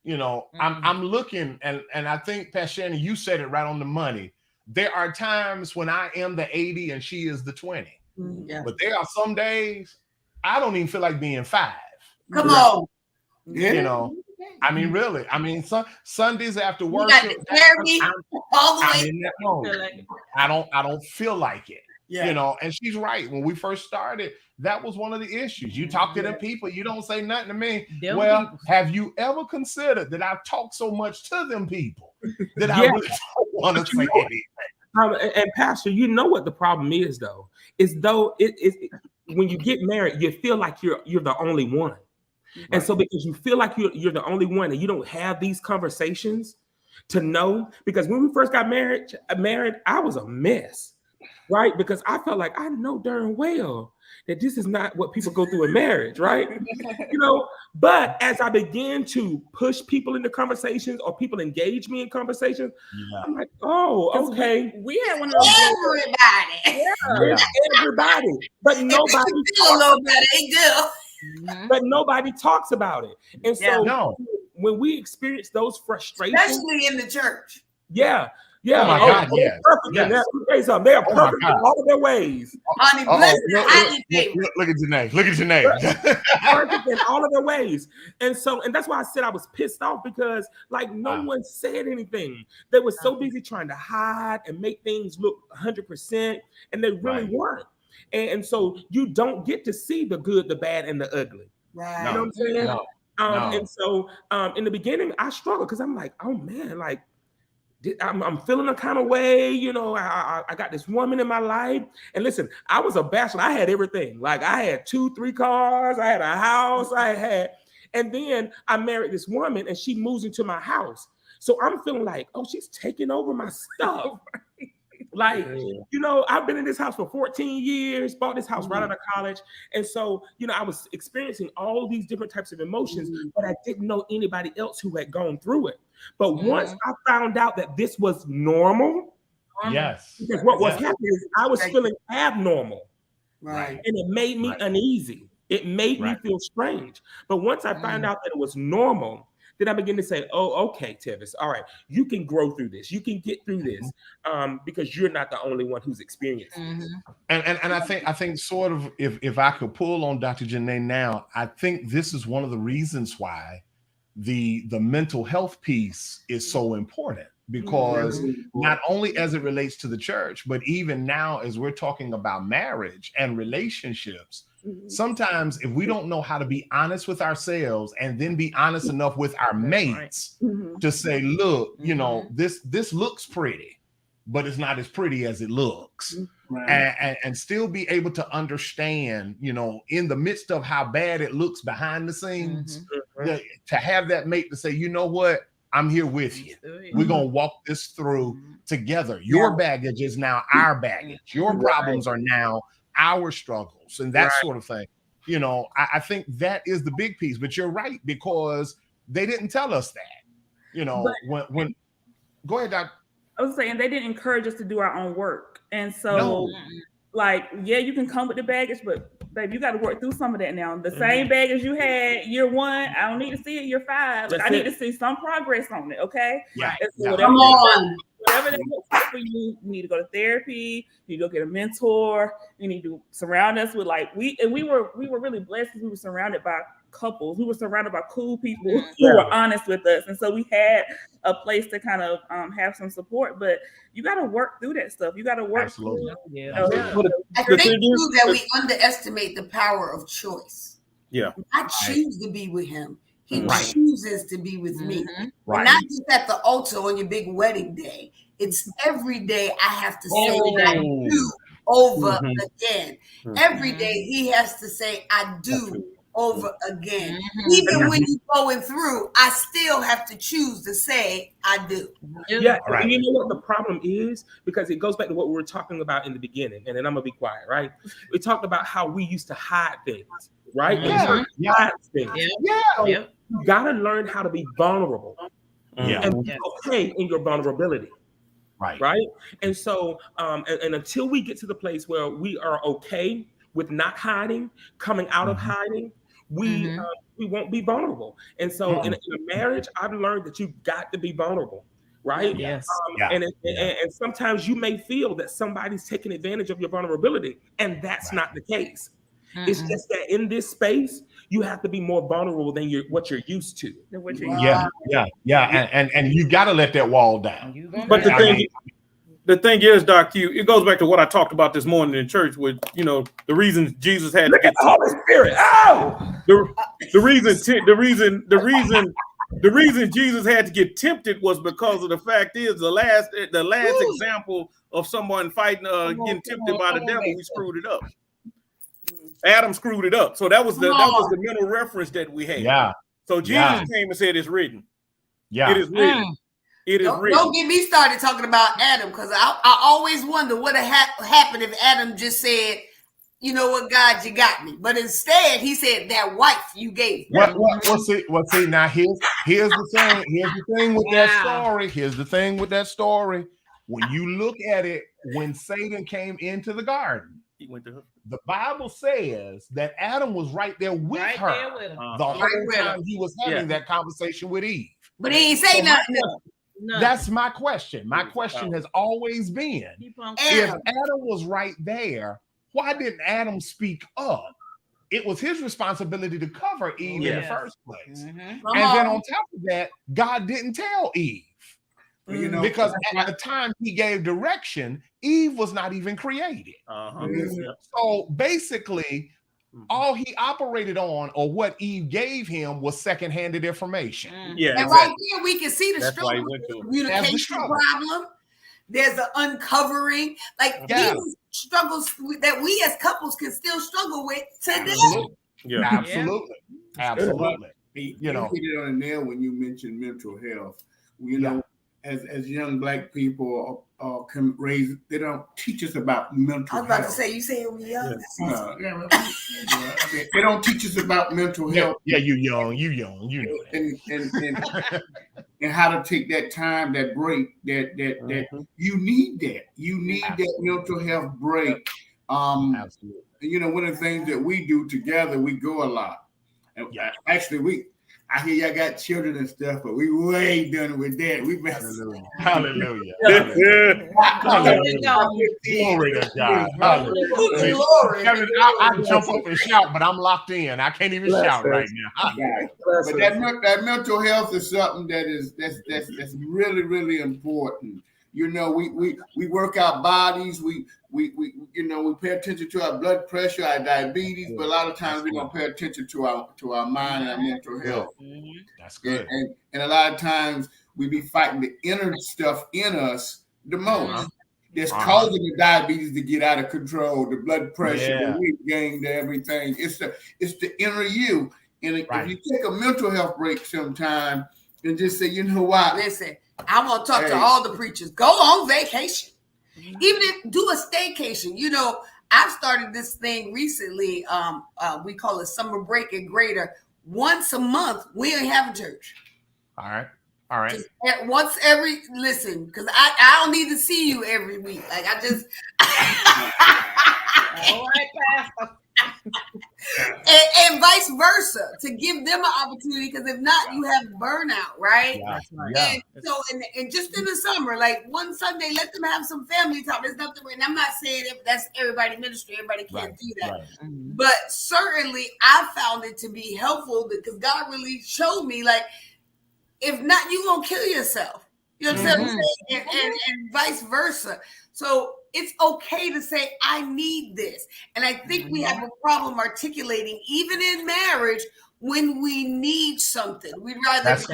Speaker 1: you know, I'm looking, and I think, Pastor Shannon, you said it right on the money. There are times when I am the 80 and she is the 20. But there are some days I don't even feel like being 5.
Speaker 4: Come on.
Speaker 1: You know, I mean, really. I mean, Sundays after work,
Speaker 4: all the way.
Speaker 1: I don't feel like it. You know, and she's right. When we first started, that was one of the issues. You talk to them people, you don't say nothing to me. Have you ever considered that I've talked so much to them people that I really don't want to say anything?
Speaker 8: And Pastor, you know what the problem is, though? Is though when you get married, you feel like you're the only one. Right. And so because you feel like you're the only one and you don't have these conversations to know, because when we first got married, I was a mess, right? Because I felt like I know darn well that this is not what people go through in marriage, right? You know, but as I began to push people into conversations or people engage me in conversations, I'm like, oh, okay.
Speaker 3: We had one of those.
Speaker 8: Everybody. But nobody. But nobody talks about it. And so when we experience those frustrations,
Speaker 4: especially in the church.
Speaker 8: Yeah.
Speaker 1: Oh my God, yes.
Speaker 8: They are perfect in all of their ways.
Speaker 4: Honey,
Speaker 1: look at Janae. Look at Janae.
Speaker 8: Perfect in all of their ways. And that's why I said I was pissed off, because like no one said anything. They were so busy trying to hide and make things look 100%, and they really weren't. And so you don't get to see the good, the bad, and the ugly.
Speaker 4: Right.
Speaker 8: You know what I'm saying? And so in the beginning, I struggled because I'm like, oh man, like I'm feeling a kind of way. You know, I got this woman in my life. And listen, I was a bachelor. I had everything. Like I had 2-3 cars. I had a house. And then I married this woman and she moves into my house. So I'm feeling like, oh, she's taking over my stuff. Like, you know, I've been in this house for 14 years, bought this house right out of college. And so, you know, I was experiencing all these different types of emotions, but I didn't know anybody else who had gone through it. But once I found out that this was normal, because what was happening is I was feeling abnormal.
Speaker 4: Right.
Speaker 8: And it made me uneasy. It made me feel strange. But once I found out that it was normal, then I begin to say, oh, okay, Tevis, all right, you can grow through this. You can get through this because you're not the only one who's experiencing this.
Speaker 1: And I think sort of, if I could pull on Dr. Janae now, I think this is one of the reasons why the mental health piece is so important. because not only as it relates to the church, but even now as we're talking about marriage and relationships, sometimes if we don't know how to be honest with ourselves and then be honest enough with our mates to say, look, you know, this looks pretty, but it's not as pretty as it looks. And still be able to understand, you know, in the midst of how bad it looks behind the scenes, to have that mate to say, you know what, I'm here with you. We're going to walk this through together. Your baggage is now our baggage. Your problems are now our struggles and that sort of thing. You know, I think that is the big piece, but you're right, because they didn't tell us that, you know, when go ahead, Doc.
Speaker 3: I was saying they didn't encourage us to do our own work. And so like, yeah, you can come with the baggage, but baby, you got to work through some of that now. The same baggage you had year 1, I don't need to see it year 5. Like, I need to see some progress on it, okay? So
Speaker 4: Come on.
Speaker 3: Whatever that looks like for you, you need to go to therapy, you need to go get a mentor, you need to surround us with we were really blessed because we were surrounded by couples. We were surrounded by cool people who were honest with us. And so we had a place to kind of have some support, but you got to work through that stuff. You got to work through
Speaker 4: I think too that we underestimate the power of choice. I choose to be with him. He chooses to be with me. Not just at the altar on your big wedding day. It's every day I have to say I do over again. Every day he has to say I do over again. Even when you're going through, I still have to choose to say I do.
Speaker 8: And you know what the problem is? Because it goes back to what we were talking about in the beginning, and then I'm gonna be quiet, right? We talked about how we used to hide things, right? Hide things. So you gotta learn how to be vulnerable and be okay in your vulnerability. Right. And so and until we get to the place where we are okay with not hiding, coming out of hiding, we won't be vulnerable. And so in a marriage, I've learned that you've got to be vulnerable, right? And sometimes you may feel that somebody's taking advantage of your vulnerability, and that's not the case. It's just that in this space, you have to be more vulnerable than what you're used to.
Speaker 1: And you got to let that wall down.
Speaker 5: But the thing is, Doc Q, it goes back to what I talked about this morning in church with, you know, the reason Jesus had to get
Speaker 8: the Holy Spirit.
Speaker 5: The reason Jesus had to get tempted was because of the fact is the last example of someone fighting getting tempted by the devil, we screwed it up. Adam screwed it up. So that was the mental reference that we had. So Jesus came and said it's written. It is written. It is written.
Speaker 4: Don't get me started talking about Adam, because I always wonder what happened if Adam just said, you know what, God, you got me. But instead, he said that wife you gave me.
Speaker 1: See, now here's the thing. Here's the thing with that story. Here's the thing with that story. When you look at it, when Satan came into the garden,
Speaker 5: he went to her.
Speaker 1: The Bible says that Adam was right there with her the whole time he was having that conversation with Eve.
Speaker 4: But he ain't say nothing.
Speaker 1: That's my question. My question has always been, if Adam was right there, why didn't Adam speak up? It was his responsibility to cover Eve in the first place. And then on top of that, God didn't tell Eve.
Speaker 7: You know,
Speaker 1: because at the time he gave direction, Eve was not even created. So basically, all he operated on, or what Eve gave him, was secondhanded information.
Speaker 4: And right here we can see the struggle, the communication problem. There's an uncovering, like these struggles that we as couples can still struggle with today.
Speaker 1: Absolutely.
Speaker 7: You know, hit it on the nail when you mentioned mental health. You know, as young Black people can raise, they don't teach us about mental health.
Speaker 4: I was about to say, you say we young.
Speaker 7: They don't teach us about mental health.
Speaker 1: You young, you know.
Speaker 7: And how to take that time, that break, that you need that. You need that mental health break. Absolutely. You know, one of the things that we do together, we go a lot. And actually, I hear y'all got children and stuff, but we way done with that. We've been
Speaker 1: Hallelujah.
Speaker 2: Hallelujah.
Speaker 1: Glory to God. Hallelujah.
Speaker 4: Glory.
Speaker 1: Kevin, I jump up and shout, but I'm locked in. I can't even shout right now.
Speaker 7: But that mental health is something that's really, really important. You know, we work our bodies. We pay attention to our blood pressure, our diabetes, but a lot of times we don't pay attention to our mind and our mental health.
Speaker 1: That's good.
Speaker 7: And a lot of times we be fighting the inner stuff in us the most. That's causing the diabetes to get out of control, the blood pressure, the weight gain, the everything. It's the inner you. And if you take a mental health break sometime and just say, you know what?
Speaker 4: Listen, I want to talk to all the preachers. Go on vacation. Even if do a staycation. You know, I've started this thing recently. We call it summer break at Greater. Once a month, we ain't having church.
Speaker 1: All right.
Speaker 4: Just once every because I don't need to see you every week. Like I just
Speaker 2: All right, Pastor.
Speaker 4: and vice versa, to give them an opportunity, because if not, you have burnout, right? And so and just in the summer, like one Sunday, let them have some family time. There's nothing, and I'm not saying if that's everybody ministry, everybody can't do that. But certainly I found it to be helpful because God really showed me, like, if not, you gonna kill yourself. You know what I'm saying? And vice versa. So it's okay to say, I need this. And I think we have a problem articulating, even in marriage, when we need something. We'd rather
Speaker 1: That's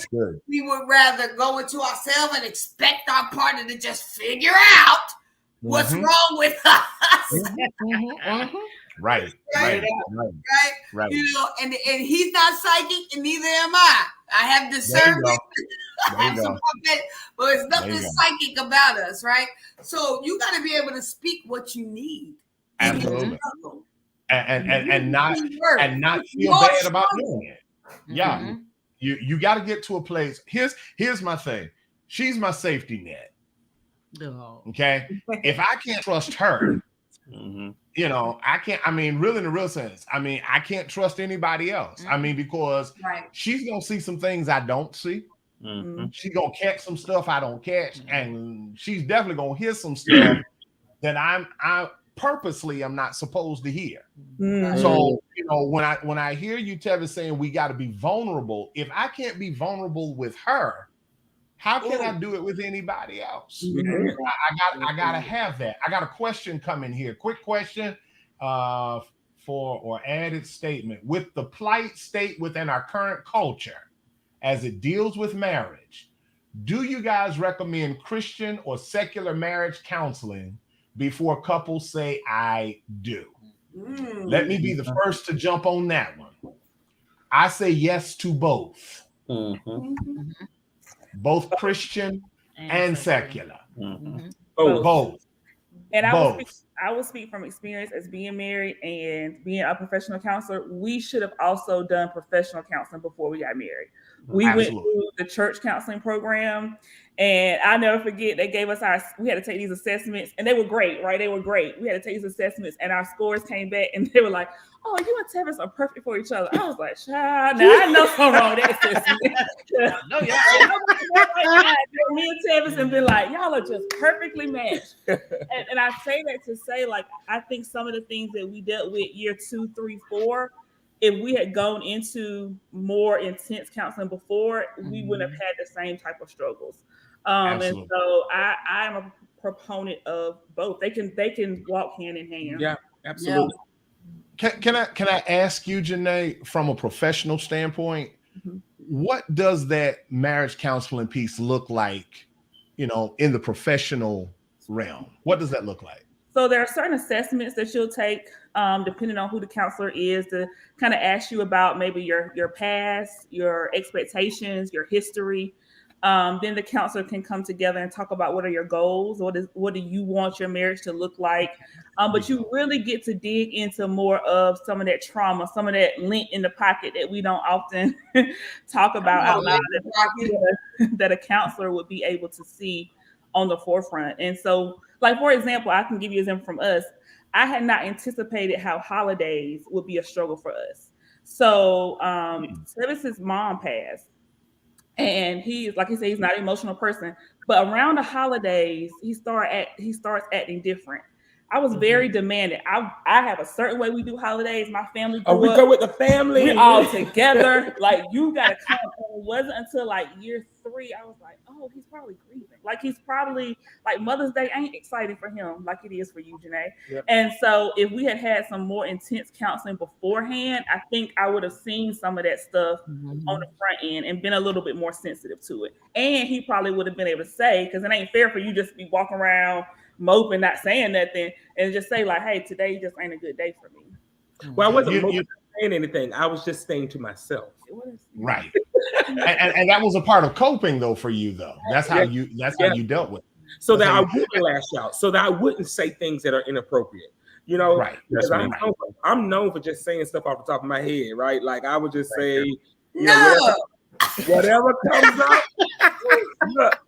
Speaker 1: good.
Speaker 4: We would rather go into ourselves and expect our partner to just figure out what's wrong with us.
Speaker 1: Right.
Speaker 4: You know, and he's not psychic, and neither am I. I have discernment. I have some puppet, but it's nothing psychic about us, right? So you got to be able to speak what you need.
Speaker 1: Absolutely. And not feel bad about doing it. Yeah. You got to get to a place. Here's my thing. She's my safety net. Okay. If I can't trust her, you know, I can't, I mean, really in the real sense, I mean, I can't trust anybody else. I mean, because she's going to see some things I don't see. She's going to catch some stuff I don't catch. And she's definitely going to hear some stuff that I purposely am not supposed to hear. So, you know, when I hear you, Tevin, saying we got to be vulnerable, if I can't be vulnerable with her, how can I do it with anybody else? I gotta have that. I got a question coming here. Quick question or added statement. With the plight state within our current culture as it deals with marriage, do you guys recommend Christian or secular marriage counseling before couples say I do? Let me be the first to jump on that one. I say yes to both. Both Christian and secular. Both.
Speaker 3: And I will speak from experience as being married and being a professional counselor. We should have also done professional counseling before we got married. We went through the church counseling program, and I'll never forget, they gave us we had to take these assessments, and they were great, right? They were great. We had to take these assessments, and our scores came back, and they were like, oh, you and Tevin are perfect for each other. I was like, child, now I know something wrong with that assessment. Me and Tevin have been like, y'all are just perfectly matched. And I say that to say, like, I think some of the things that we dealt with year 2, 3, 4, if we had gone into more intense counseling before, we wouldn't have had the same type of struggles. And so I am a proponent of both. They can walk hand in hand.
Speaker 8: Yeah, absolutely.
Speaker 1: Yeah. Can I ask you, Janae, from a professional standpoint, what does that marriage counseling piece look like, you know, in the professional realm? What does that look like?
Speaker 3: So there are certain assessments that you'll take, depending on who the counselor is, to kind of ask you about maybe your past, your expectations, your history. Then the counselor can come together and talk about what are your goals, what do you want your marriage to look like. But you really get to dig into more of some of that trauma, some of that lint in the pocket that we don't often talk about out loud, that a counselor would be able to see on the forefront. And so, like, for example, I can give you an example from us. I had not anticipated how holidays would be a struggle for us. So Travis's mom passed. And he's like he said, he's not an emotional person. But around the holidays, he starts acting different. I was very demanding. I have a certain way we do holidays. My family grew
Speaker 8: we
Speaker 3: up,
Speaker 8: go with the family.
Speaker 3: we all together. Like, you gotta come. And it wasn't until like year 3 I was like, oh, he's probably grieving. Like, he's probably like Mother's Day ain't exciting for him like it is for you, Janae.
Speaker 8: Yep.
Speaker 3: And so if we had some more intense counseling beforehand, I think I would have seen some of that stuff on the front end and been a little bit more sensitive to it. And he probably would have been able to say, because it ain't fair for you just to be walking around moping, not saying nothing, and just say like, hey, today just ain't a good day for me.
Speaker 8: Well, I wasn't saying anything. I was just saying to myself.
Speaker 1: Right. and that was a part of coping though for you though. That's how you dealt with it.
Speaker 8: So that I wouldn't lash out, so that I wouldn't say things that are inappropriate. You know,
Speaker 1: right.
Speaker 8: I'm known for just saying stuff off the top of my head, right? Like I would just say, whatever comes up.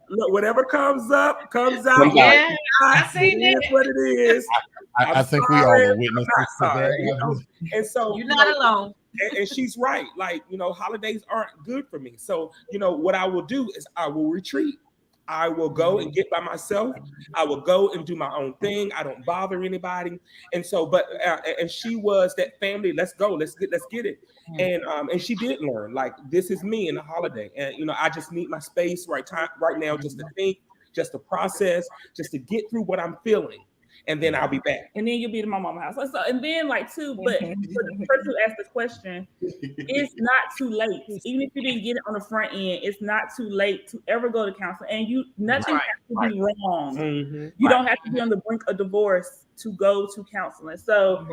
Speaker 8: Look, whatever comes up, comes out.
Speaker 2: Yeah, I see that.
Speaker 8: What it is.
Speaker 1: I think we all are witnesses to that.
Speaker 8: You know? And so
Speaker 2: you're not alone.
Speaker 8: And she's right. Like, holidays aren't good for me. So, what I will do is I will retreat. I will go and get by myself. I will go and do my own thing. I don't bother anybody. And so, and she was that family. Let's go. Let's get it. And she did learn, like, this is me in the holiday. And, I just need my space right now, just to think, just to process, just to get through what I'm feeling. And then I'll be back.
Speaker 3: And then you'll be to my mama's house. So, and then but for the person who asked the question, it's not too late. Even if you didn't get it on the front end, it's not too late to ever go to counseling. And nothing has to be wrong.
Speaker 8: Mm-hmm.
Speaker 3: You don't have to be on the brink of divorce to go to counseling. So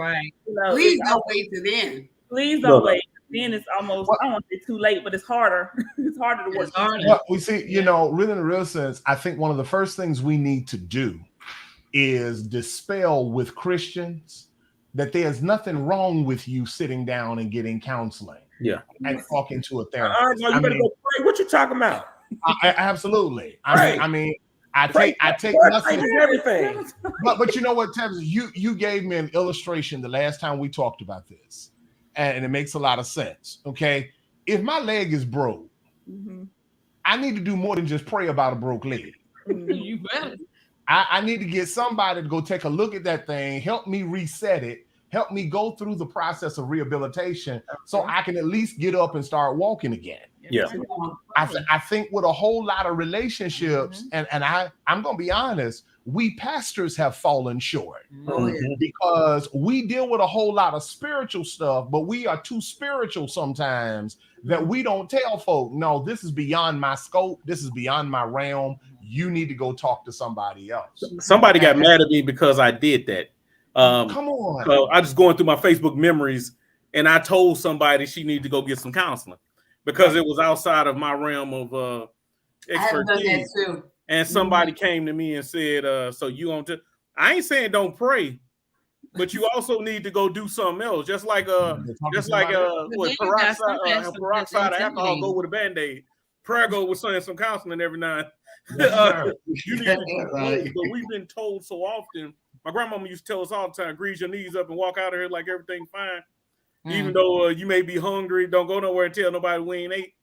Speaker 4: please don't wait till then.
Speaker 3: Please don't wait. Then it's almost, I don't want to say too late, but it's harder. It's harder to work.
Speaker 1: Well, we see, really in the real sense, I think one of the first things we need to do is dispel with Christians that there's nothing wrong with you sitting down and getting counseling.
Speaker 5: Yeah.
Speaker 1: And talking to a therapist.
Speaker 8: No, you better go pray. What you talking about?
Speaker 1: Absolutely.
Speaker 8: Right.
Speaker 1: I take nothing.
Speaker 8: Everything.
Speaker 1: But you know what, Tevin, you gave me an illustration the last time we talked about this, and it makes a lot of sense. Okay. If my leg is broke, I need to do more than just pray about a broke leg.
Speaker 2: You better.
Speaker 1: I need to get somebody to go take a look at that thing, help me reset it, help me go through the process of rehabilitation so I can at least get up and start walking again.
Speaker 5: Yeah.
Speaker 1: I think with a whole lot of relationships, and I'm going to be honest, we pastors have fallen short because we deal with a whole lot of spiritual stuff, but we are too spiritual sometimes that we don't tell folk, no, this is beyond my scope. This is beyond my realm. You need to go talk to somebody else.
Speaker 5: Somebody got mad at me because I did that.
Speaker 1: Come on.
Speaker 5: So I just going through my Facebook memories, and I told somebody she needed to go get some counseling because it was outside of my realm of expertise.
Speaker 4: I have done that too.
Speaker 5: And somebody came to me and said, "So you on to?" I ain't saying don't pray, but you also need to go do something else. Just like peroxide of alcohol go with a Band-Aid. Prayer go with some counseling every night. You need to but we've been told so often. My grandmama used to tell us all the time, grease your knees up and walk out of here like everything's fine. Even though you may be hungry, don't go nowhere and tell nobody we ain't ate.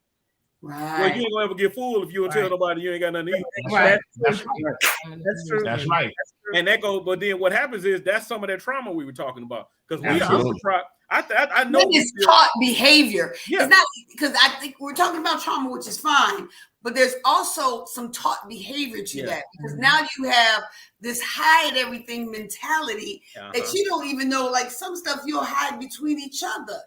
Speaker 4: Right.
Speaker 5: Well, you ain't gonna ever get full if you don't tell nobody you ain't got nothing to eat.
Speaker 2: Right.
Speaker 1: That's true. That's right.
Speaker 5: And that goes, but then what happens is that's some of that trauma we were talking about. Because we are I know
Speaker 4: it's taught behavior.
Speaker 5: Yeah.
Speaker 4: It's not because I think we're talking about trauma, which is fine, but there's also some taught behavior to that because now you have this hide everything mentality that you don't even know. Like some stuff you'll hide between each other.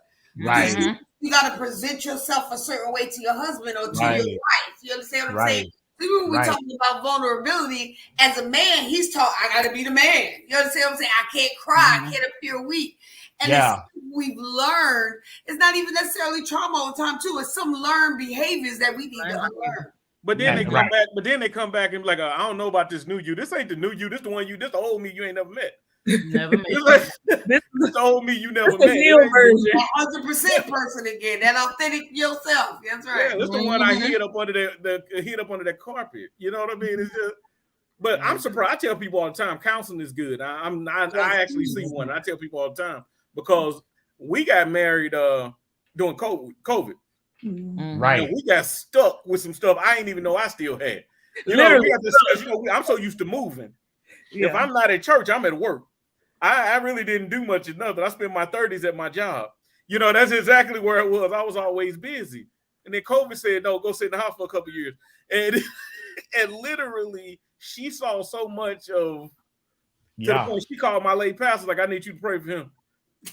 Speaker 1: Right.
Speaker 4: You got to present yourself a certain way to your husband or to your wife. You understand what I'm saying? Even when we're talking about vulnerability, as a man, he's taught, I got to be the man. You understand what I'm saying? I can't cry. I can't appear weak. And it's we've learned, it's not even necessarily trauma all the time, too. It's some learned behaviors that we need to unlearn.
Speaker 5: But then they come back. But then they come back and be like, I don't know about this new you. This ain't the new you. This the one you. This the old me you ain't never met.
Speaker 2: Never met.
Speaker 5: This is the old me you never met.
Speaker 3: The new version.
Speaker 4: 100% person again. That authentic yourself. That's right.
Speaker 5: Yeah, that's the one I hid up under that carpet. You know what I mean? It's just. But I'm surprised. I tell people all the time, counseling is good. I actually see one. I tell people all the time because we got married during COVID.
Speaker 1: Right.
Speaker 5: And we got stuck with some stuff I didn't even know I still had. You know, we got this, I'm so used to moving. Yeah. If I'm not at church, I'm at work. I really didn't do much of nothing. I spent my 30s at my job. You know, that's exactly where it was. I was always busy. And then COVID said, no, go sit in the house for a couple of years. And literally, she saw so much of, to the point she called my late pastor, like, I need you to pray for him.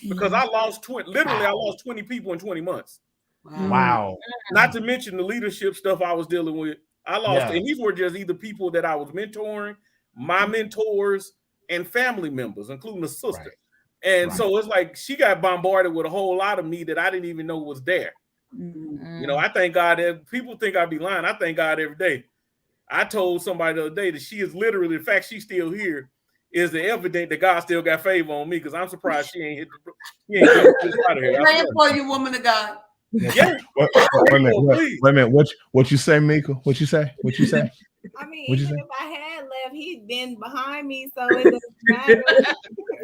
Speaker 5: Because I lost 20, literally, I lost 20 people in 20 months.
Speaker 1: Wow.
Speaker 5: Not to mention the leadership stuff I was dealing with. I lost, and these were just either people that I was mentoring, my mentors, and family members, including a sister. Right. And so it's like she got bombarded with a whole lot of me that I didn't even know was there. You know, I thank God that people think I'd be lying. I thank God every day. I told somebody the other day that she is literally, the fact she's still here is the evidence that God still got favor on me, because I'm surprised she ain't hit the out of here.
Speaker 4: Praying for you, woman of God.
Speaker 5: Yeah.
Speaker 1: Wait a minute. What you say, Mika? What you say?
Speaker 10: I mean, even if I had left, he'd been behind me, so it doesn't matter.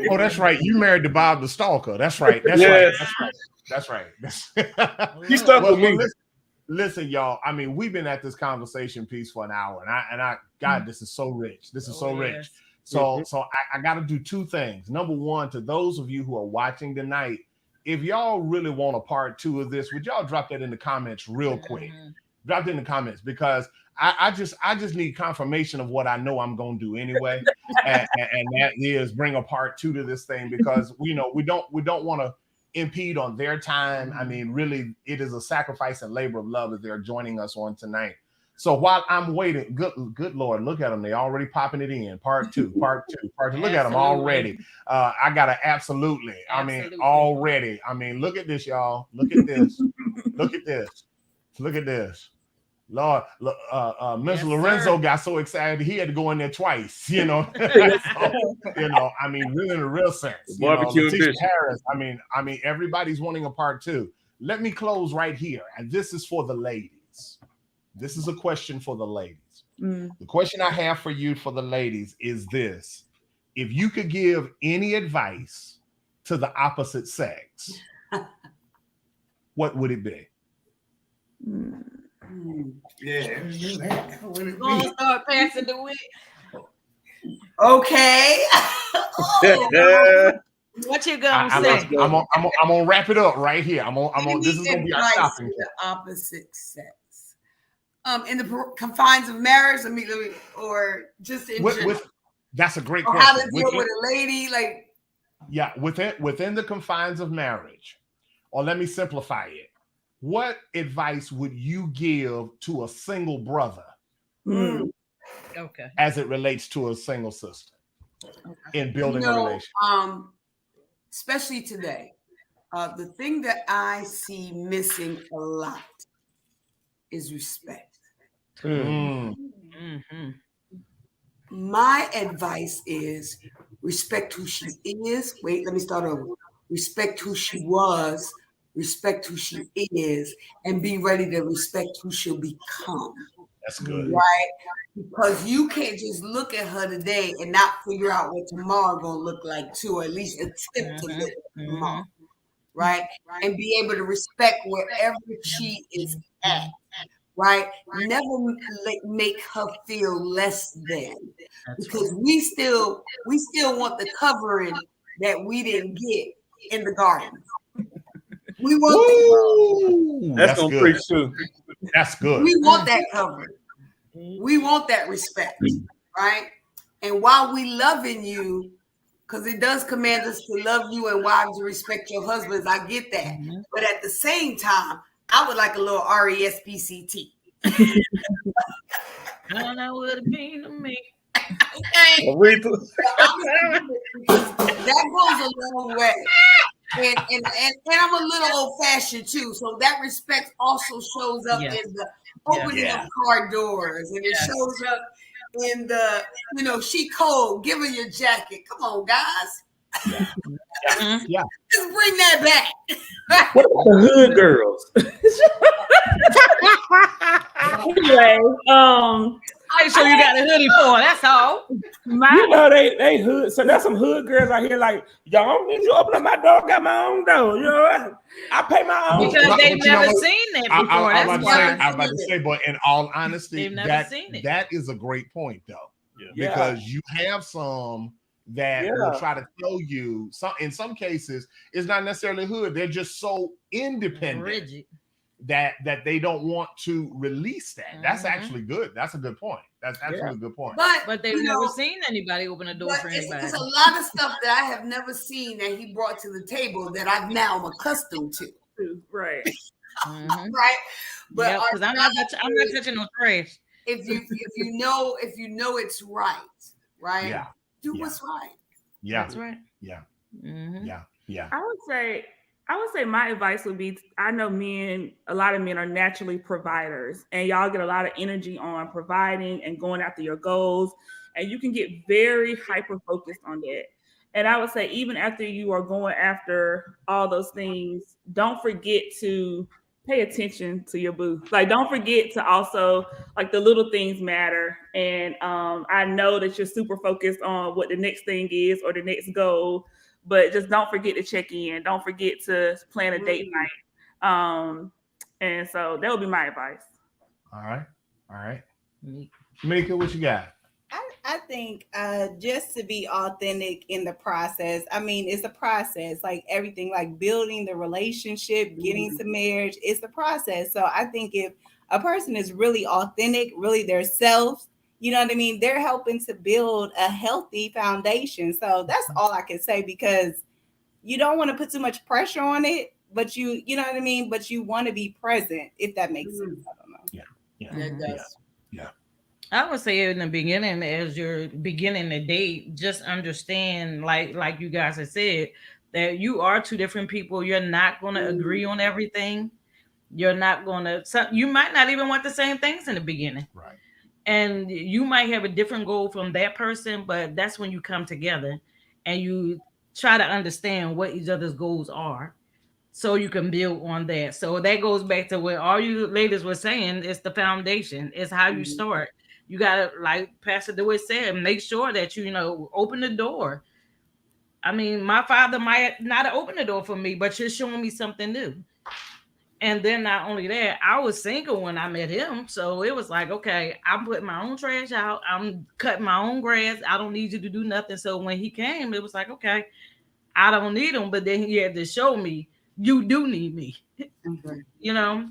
Speaker 1: Oh, that's right. You married to Bob the Stalker. That's right. That's right.
Speaker 5: He stuck with me.
Speaker 1: Listen, y'all. I mean, we've been at this conversation piece for an hour, and I God, this is so rich. This is so rich. So I got to do two things. Number one, to those of you who are watching tonight, if y'all really want a part 2 of this, would y'all drop that in the comments real quick? Drop it in the comments, because I just need confirmation of what I know I'm gonna do anyway, and that is bring a part 2 to this thing, because we don't want to impede on their time. I mean, really, it is a sacrifice and labor of love that they're joining us on tonight. So while I'm waiting, good Lord, look at them. They already popping it in. Part two. Look at them already. I got to absolutely. I mean, already. I mean, look at this, y'all. Look at this. Look at this. Lord, Mr. Lorenzo got so excited he had to go in there twice. You know, I mean, really in a real sense.
Speaker 5: Barbecue
Speaker 1: Letitia Harris. I mean, everybody's wanting a part 2. Let me close right here, and this is for the ladies. This is a question for the ladies. The question I have for you, for the ladies, is this: if you could give any advice to the opposite sex, what would it be?
Speaker 4: Yeah.
Speaker 2: Gonna start passing the wit.
Speaker 4: Okay.
Speaker 2: What you gonna say?
Speaker 1: I'm gonna wrap it up right here. This is gonna be our shopping.
Speaker 4: The opposite sex. In the confines of marriage, or just in general.
Speaker 1: That's a great
Speaker 4: or
Speaker 1: question.
Speaker 4: How to deal with a lady, like.
Speaker 1: Yeah, within the confines of marriage, or let me simplify it. What advice would you give to a single brother?
Speaker 2: Okay.
Speaker 1: As it relates to a single sister in building a relationship?
Speaker 4: Especially today, the thing that I see missing a lot is respect. My advice is respect who she is. Wait, let me start over. Respect who she was, respect who she is, and be ready to respect who she'll become.
Speaker 1: That's good.
Speaker 4: Right? Because you can't just look at her today and not figure out what tomorrow gonna look like too, or at least attempt to look at tomorrow. Right? And be able to respect wherever she is at. Right? Never make her feel less than. Because we still want the covering that we didn't get in the garden. We want
Speaker 5: that's gonna preach too.
Speaker 1: That's good.
Speaker 4: We want that covering. We want that respect, right? And while we loving you, because it does command us to love you and wives to respect your husbands, I get that. But at the same time, I would like a little RESPCT.
Speaker 2: I don't know what it means to me.
Speaker 4: That goes a long way. And I'm a little old-fashioned too, so that respect also shows up in the opening of car doors, and it shows up in the, she cold, give her your jacket. Come on, guys. Just bring that back.
Speaker 8: What about the hood girls?
Speaker 3: Anyway,
Speaker 2: Make sure you got a hoodie for. That's all.
Speaker 8: You know they hood. So there's some hood girls out here like, y'all don't need you open up my door. Got my own door. You know, I pay my own.
Speaker 2: Because they've never seen that before.
Speaker 1: I'm about to say, but in all honesty,
Speaker 2: they've never seen it.
Speaker 1: That is a great point, though, because you have some that will try to tell you. In some cases, it's not necessarily hood. They're just so independent.
Speaker 2: Rigid.
Speaker 1: That they don't want to release that. That's actually good. That's a good point. That's absolutely a good point.
Speaker 2: But they've never seen anybody open a door for anybody.
Speaker 4: It's a lot of stuff that I have never seen that he brought to the table that I've now am accustomed to.
Speaker 3: Right.
Speaker 4: Right. But
Speaker 2: because I'm not touching no trash.
Speaker 4: If you know it's right,
Speaker 1: Yeah.
Speaker 4: Do what's right.
Speaker 1: Yeah.
Speaker 2: That's right.
Speaker 1: Yeah.
Speaker 3: Yeah. I would say my advice would be, I know a lot of men are naturally providers, and y'all get a lot of energy on providing and going after your goals, and you can get very hyper focused on that. And I would say, even after you are going after all those things, don't forget to pay attention to your boo. Like, don't forget to also, like, the little things matter. And I know that you're super focused on what the next thing is or the next goal, but just don't forget to check in. Don't forget to plan a date night. And so that would be my advice.
Speaker 1: All right. Mika, what you got?
Speaker 10: I think just to be authentic in the process. I mean, it's a process, like everything, like building the relationship, getting to marriage, it's the process. So I think if a person is really authentic, really their selves, you know what I mean? They're helping to build a healthy foundation. So that's all I can say, because you don't want to put too much pressure on it, but you know what I mean? But you want to be present, if that makes sense. I don't know.
Speaker 1: Yeah.
Speaker 4: It does.
Speaker 1: Yeah.
Speaker 2: I would say in the beginning, as you're beginning the date, just understand, like you guys have said, that you are two different people. You're not going to agree on everything. You're not going to, you might not even want the same things in the beginning.
Speaker 1: Right.
Speaker 2: And you might have a different goal from that person, but that's when you come together and you try to understand what each other's goals are, so you can build on that. So that goes back to what all you ladies were saying. It's the foundation. It's how you start. You got to, like Pastor DeWitt said, make sure that you open the door. I mean, my father might not have opened the door for me, but you're showing me something new. And then not only that, I was single when I met him. So it was like, okay, I'm putting my own trash out. I'm cutting my own grass. I don't need you to do nothing. So when he came, it was like, okay, I don't need him. But then he had to show me, you do need me.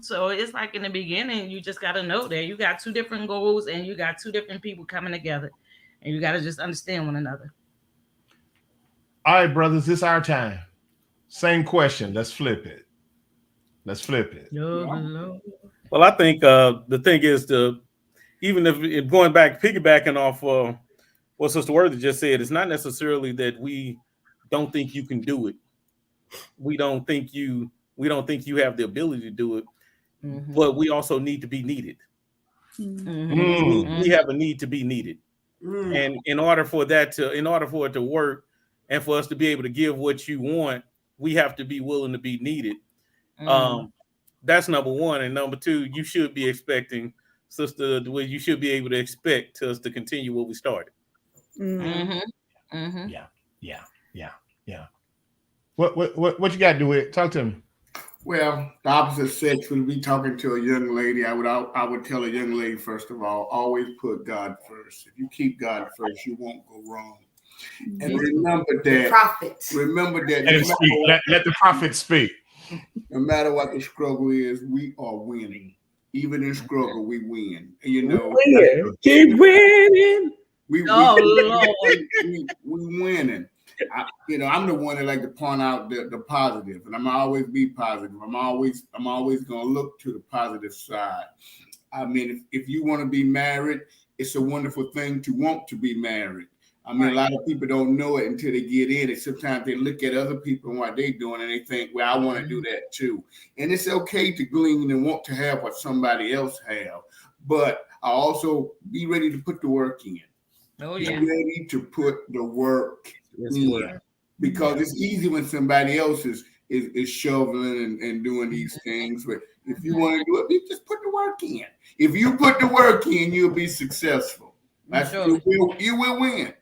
Speaker 2: So it's like in the beginning, you just got to know that you got two different goals and you got two different people coming together. And you got to just understand one another.
Speaker 1: All right, brothers, it's our time. Same question. Let's flip it.
Speaker 5: Well, I think the thing is even if going back, piggybacking off what Sister Worthy just said, it's not necessarily that we don't think you can do it. We don't think you have the ability to do it, but we also need to be needed. We have a need to be needed. And in order for it to work and for us to be able to give what you want, we have to be willing to be needed. That's number one. And number two, you should be expecting, Sister DeWitt, you should be able to expect us to continue what we started.
Speaker 1: Yeah. What you got to do with? Talk to me.
Speaker 7: Well, the opposite sex, when we talking to a young lady, I would tell a young lady, first of all, always put God first. If you keep God first, you won't go wrong. And remember that.
Speaker 1: Let the prophet speak.
Speaker 7: No matter what the struggle is, we are winning. Even in struggle, we win. And
Speaker 8: keep winning.
Speaker 7: We winning. I'm the one that like to point out the positive, and I'm always be positive. I'm always gonna look to the positive side. I mean, if you want to be married, it's a wonderful thing to want to be married. I mean, a lot of people don't know it until they get in it. Sometimes they look at other people and what they're doing, and they think, well, I want to do that too. And it's okay to glean and want to have what somebody else have, but I also be ready to put the work in.
Speaker 2: Oh, yeah.
Speaker 7: Be ready to put the work in. Because it's easy when somebody else is shoveling and doing these things, but If you want to do it, you just put the work in. If you put the work in, you'll be successful. You will win.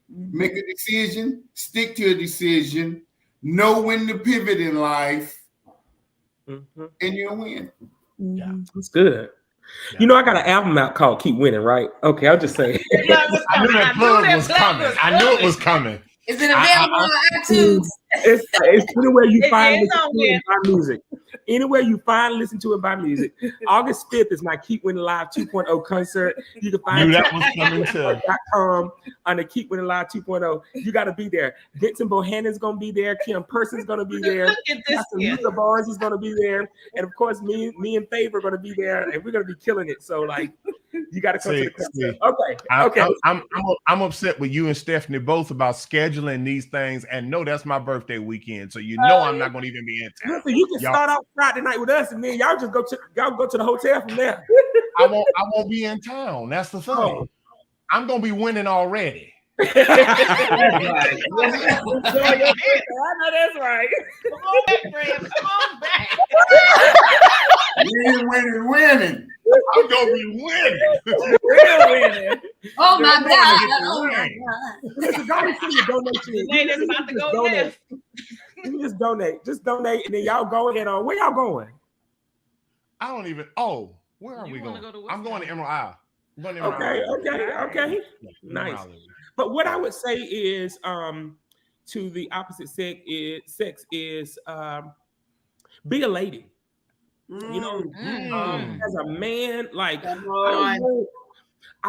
Speaker 7: Make a decision, stick to a decision, know when to pivot in life, and you'll win.
Speaker 8: Yeah, it's good. Yeah. You know, I got an album out called "Keep Winning," right? Okay, I'll just say.
Speaker 1: I knew that plug was coming. I knew it was coming.
Speaker 4: Is it available on iTunes?
Speaker 8: It's anywhere you find music. Anywhere you find, listen to it by music. August 5th is my Keep Winning Live 2.0 concert. You can find
Speaker 1: that was coming to
Speaker 8: on the Keep Winning Live 2.0. You got to be there. Vincent Bohannon's gonna be there. Kim Person's gonna be there. Lisa Barnes is gonna be there, and of course, me and Favor are gonna be there, and we're gonna be killing it. So like, you got to come to the concert. Okay.
Speaker 1: I'm upset with you and Stephanie both about scheduling these things, and no, that's my birthday weekend, so you know I'm not gonna even be in town.
Speaker 8: Listen, you can start out Friday night with us, and then y'all just go to the hotel from there.
Speaker 1: I won't be in town. That's the thing. Oh. I'm gonna be winning already.
Speaker 3: I know that's right.
Speaker 2: Come on back, Graham. Come on back.
Speaker 7: Winning.
Speaker 1: I'm gonna be winning.
Speaker 3: Real winning.
Speaker 4: Oh my God.
Speaker 8: Listen, go and send your donation.
Speaker 2: It's about to go left.
Speaker 8: You just donate, and then y'all go ahead on. Where y'all going?
Speaker 1: I don't even. Oh, where are we going? I'm going to Emerald Isle.
Speaker 8: Okay. Nice. But what I would say is, to the opposite sex is, be a lady. You know, as a man, like I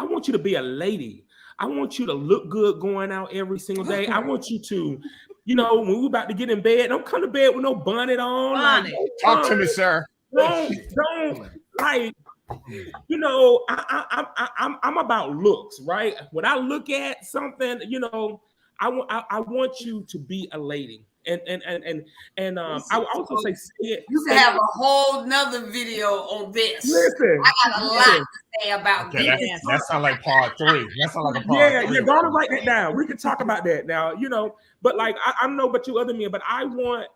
Speaker 8: want you to be a lady. I want you to look good going out every single day. I want you to, you know, when we're about to get in bed, don't come to bed with no bonnet on.
Speaker 2: Bonnet.
Speaker 8: Like,
Speaker 1: talk to me, sir.
Speaker 8: Don't like. You know, I'm about looks, right? When I look at something, you know, I want you to be a lady. And I would also say
Speaker 4: you can have a whole nother video on this.
Speaker 8: Listen,
Speaker 4: I got a lot to say about this.
Speaker 1: That sounds like part 3. That sounds like a part 3.
Speaker 8: Yeah, go to write that down. We can talk about that now. You know, but like I know about you other men, but I want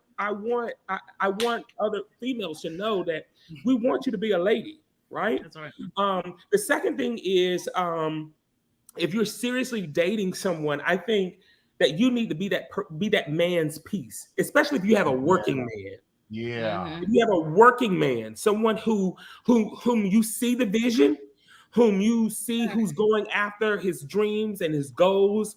Speaker 8: other females to know that we want you to be a lady, right?
Speaker 2: That's right.
Speaker 8: The second thing is, if you're seriously dating someone, I think that you need to be that man's piece, especially if you have a working man.
Speaker 1: Yeah.
Speaker 8: If you have a working man, someone whom you see the vision, whom you see who's going after his dreams and his goals.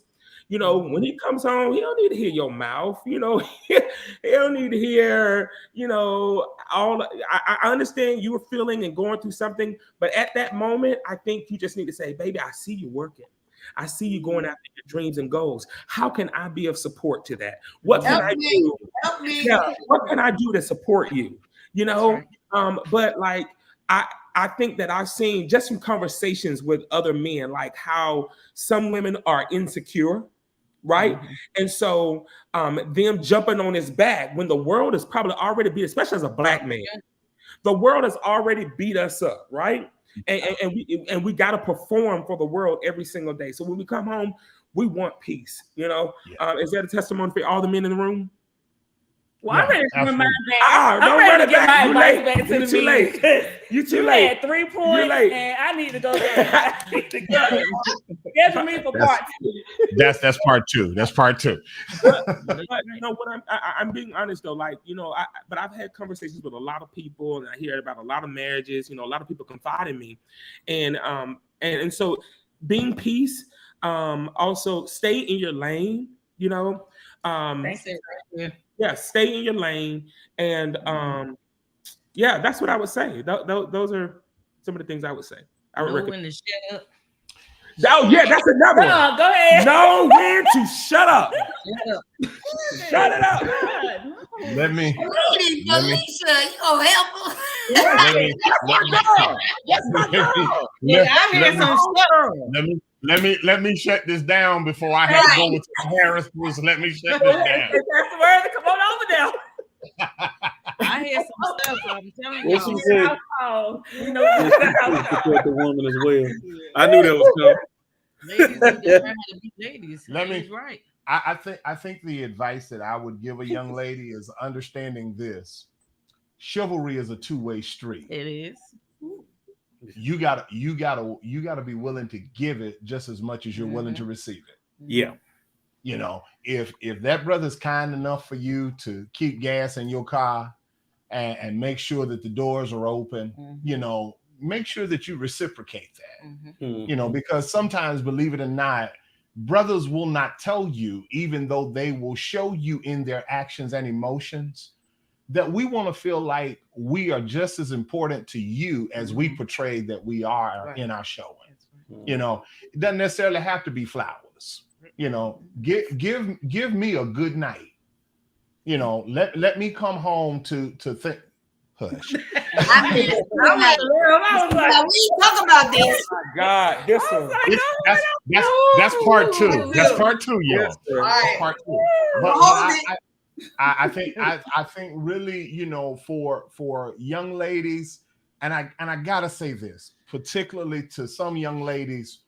Speaker 8: You know, when he comes home, he don't need to hear your mouth. You know, he don't need to hear, you know, all. I understand you were feeling and going through something, but at that moment, I think you just need to say, baby, I see you working. I see you going after your dreams and goals. How can I be of support to that? What can I do?
Speaker 4: Help me.
Speaker 8: Yeah, what can I do to support you? You know, but like I think that I've seen just from conversations with other men, like how some women are insecure, right? And so them jumping on his back when the world is probably already beat, especially as a black man, the world has already beat us up, right? And we got to perform for the world every single day. So when we come home, we want peace. You know, is that a testimony for all the men in the room?
Speaker 3: Well, I'm ready to get mine back. I'm ready to get my advice back to the
Speaker 8: too late. You too late.
Speaker 3: You had 3 points, and I need to go back. Schedule me for part 2.
Speaker 1: That's part 2. That's part 2.
Speaker 8: But you know what? I'm being honest though. Like, you know, but I've had conversations with a lot of people, and I hear about a lot of marriages. You know, a lot of people confide in me, and so being peace. Also, stay in your lane. You know. Yeah, stay in your lane, and yeah, that's what I would say. Those are some of the things I would say. I would recommend.
Speaker 2: When to shut up.
Speaker 8: Oh yeah, that's another one.
Speaker 3: Go ahead.
Speaker 8: Know when to shut up. Shut it up.
Speaker 1: Let me.
Speaker 4: Felicia, you gonna help her?
Speaker 1: Let me shut this down before I have to go with Harrisburg. Let me shut this down.
Speaker 3: That's the word. Come on over there.
Speaker 2: I hear some stuff. I'm telling
Speaker 5: What
Speaker 2: you.
Speaker 5: she said.
Speaker 3: You know,
Speaker 5: Support the woman as well. I knew that was coming.
Speaker 2: Ladies need to learn how to be ladies. He's right.
Speaker 1: I think the advice that I would give a young lady is understanding this. chivalry is a two-way street.
Speaker 2: It is.
Speaker 1: You gotta be willing to give it just as much as you're willing to receive it.
Speaker 5: Yeah.
Speaker 1: You know, if that brother's kind enough for you to keep gas in your car and make sure that the doors are open, you know, make sure that you reciprocate that. You know, because sometimes, believe it or not, brothers will not tell you, even though they will show you in their actions and emotions, that we want to feel like we are just as important to you as we portray that we are in our showing. You know, it doesn't necessarily have to be flowers. You know, give me a good night. You know, let me come home to think. Hush.
Speaker 4: I mean, we talk about this.
Speaker 8: Oh my God, this one.
Speaker 1: That's part two. That's part two, y'all.
Speaker 4: All right.
Speaker 1: Part two. But I think really, you know, for young ladies, and I gotta say this, particularly to some young ladies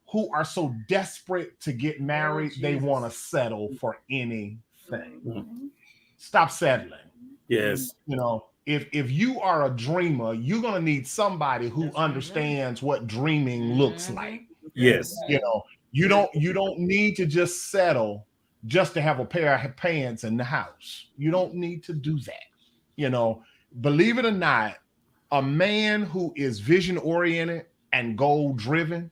Speaker 1: who are so desperate to get married, they want to settle for anything. Stop settling.
Speaker 5: Yes.
Speaker 1: You know, if you are a dreamer, you're gonna need somebody who understands what dreaming looks like.
Speaker 5: Yes.
Speaker 1: You know, you don't need to just settle just to have a pair of pants in the house. You don't need to do that. You know, believe it or not, a man who is vision oriented and goal driven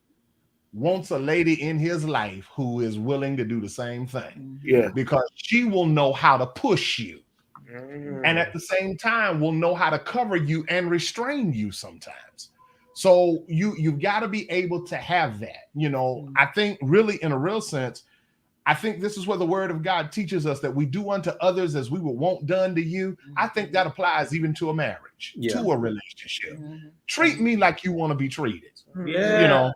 Speaker 1: wants a lady in his life who is willing to do the same thing.
Speaker 5: Yeah.
Speaker 1: Because she will know how to push you. And at the same time will know how to cover you and restrain you sometimes. So you've got to be able to have that. You know, I think really in a real sense, I think this is where the word of God teaches us that we do unto others as we would want done to you. I think that applies even to a marriage, to a relationship. Treat me like you want to be treated.
Speaker 8: Yeah.
Speaker 1: You know,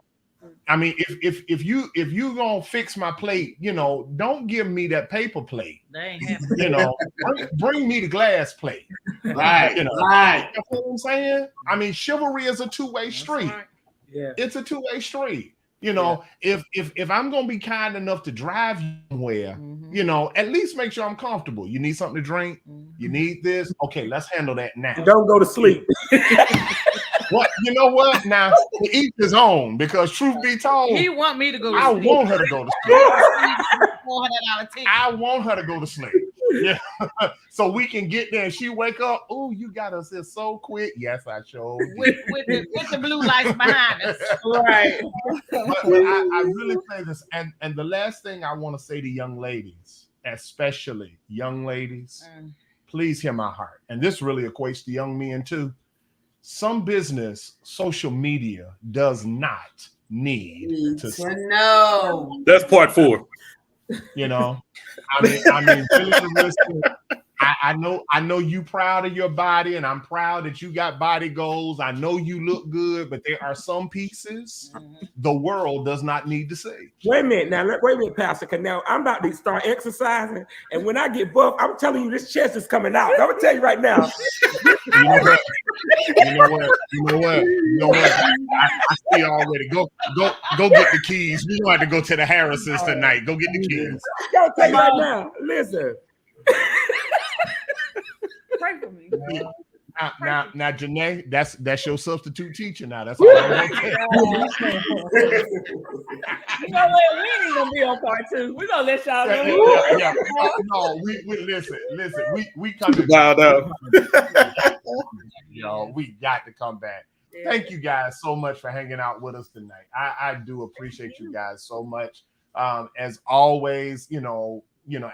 Speaker 1: I mean, if you gonna fix my plate, you know, don't give me that paper plate.
Speaker 2: They ain't having
Speaker 1: You know, bring me the glass plate.
Speaker 7: Right.
Speaker 1: You know,
Speaker 7: Right.
Speaker 1: you know what I'm saying? I mean, chivalry is a two-way street.
Speaker 8: Yeah.
Speaker 1: It's a two-way street. You know, if I'm gonna be kind enough to drive you somewhere, you know, at least make sure I'm comfortable. You need something to drink. You need this. Okay, let's handle that now.
Speaker 8: Don't go to sleep.
Speaker 1: What you know what? Now to each his own, because truth be told,
Speaker 2: he want me to go to
Speaker 1: I
Speaker 2: sleep.
Speaker 1: want her to go to sleep.
Speaker 2: $400 ticket.
Speaker 1: I want her to go to sleep. Yeah. So we can get there and she wake up. Oh, you got us here so quick. Yes, I sure did.
Speaker 2: with the blue lights behind us.
Speaker 3: Right.
Speaker 1: But I really say this, and the last thing I want to say to young ladies, especially young ladies, please hear my heart. And this really equates to young men too. Some business, social media does not need to
Speaker 4: know.
Speaker 5: That's part 4.
Speaker 1: You know, I mean, really, listen, I know you proud of your body, and I'm proud that you got body goals. I know you look good, but there are some pieces the world does not need to see.
Speaker 8: Wait a minute, Pastor, because now I'm about to start exercising, and when I get buff, I'm telling you, this chest is coming out. I'm gonna tell you right now.
Speaker 1: You know what? I see already. Go get the keys. We want to go to the Harrisons tonight. Go get the keys.
Speaker 8: I'll tell you right now. Listen.
Speaker 3: Pray for me.
Speaker 1: Now, Janae, that's your substitute teacher. Now, that's all I'm gonna say.
Speaker 3: You know what? We ain't gonna be on part 2. We're gonna let y'all know.
Speaker 1: Yeah. No, we listen. We come to y'all. We got to come back. Thank you guys so much for hanging out with us tonight. I do appreciate you guys so much. As always, you know,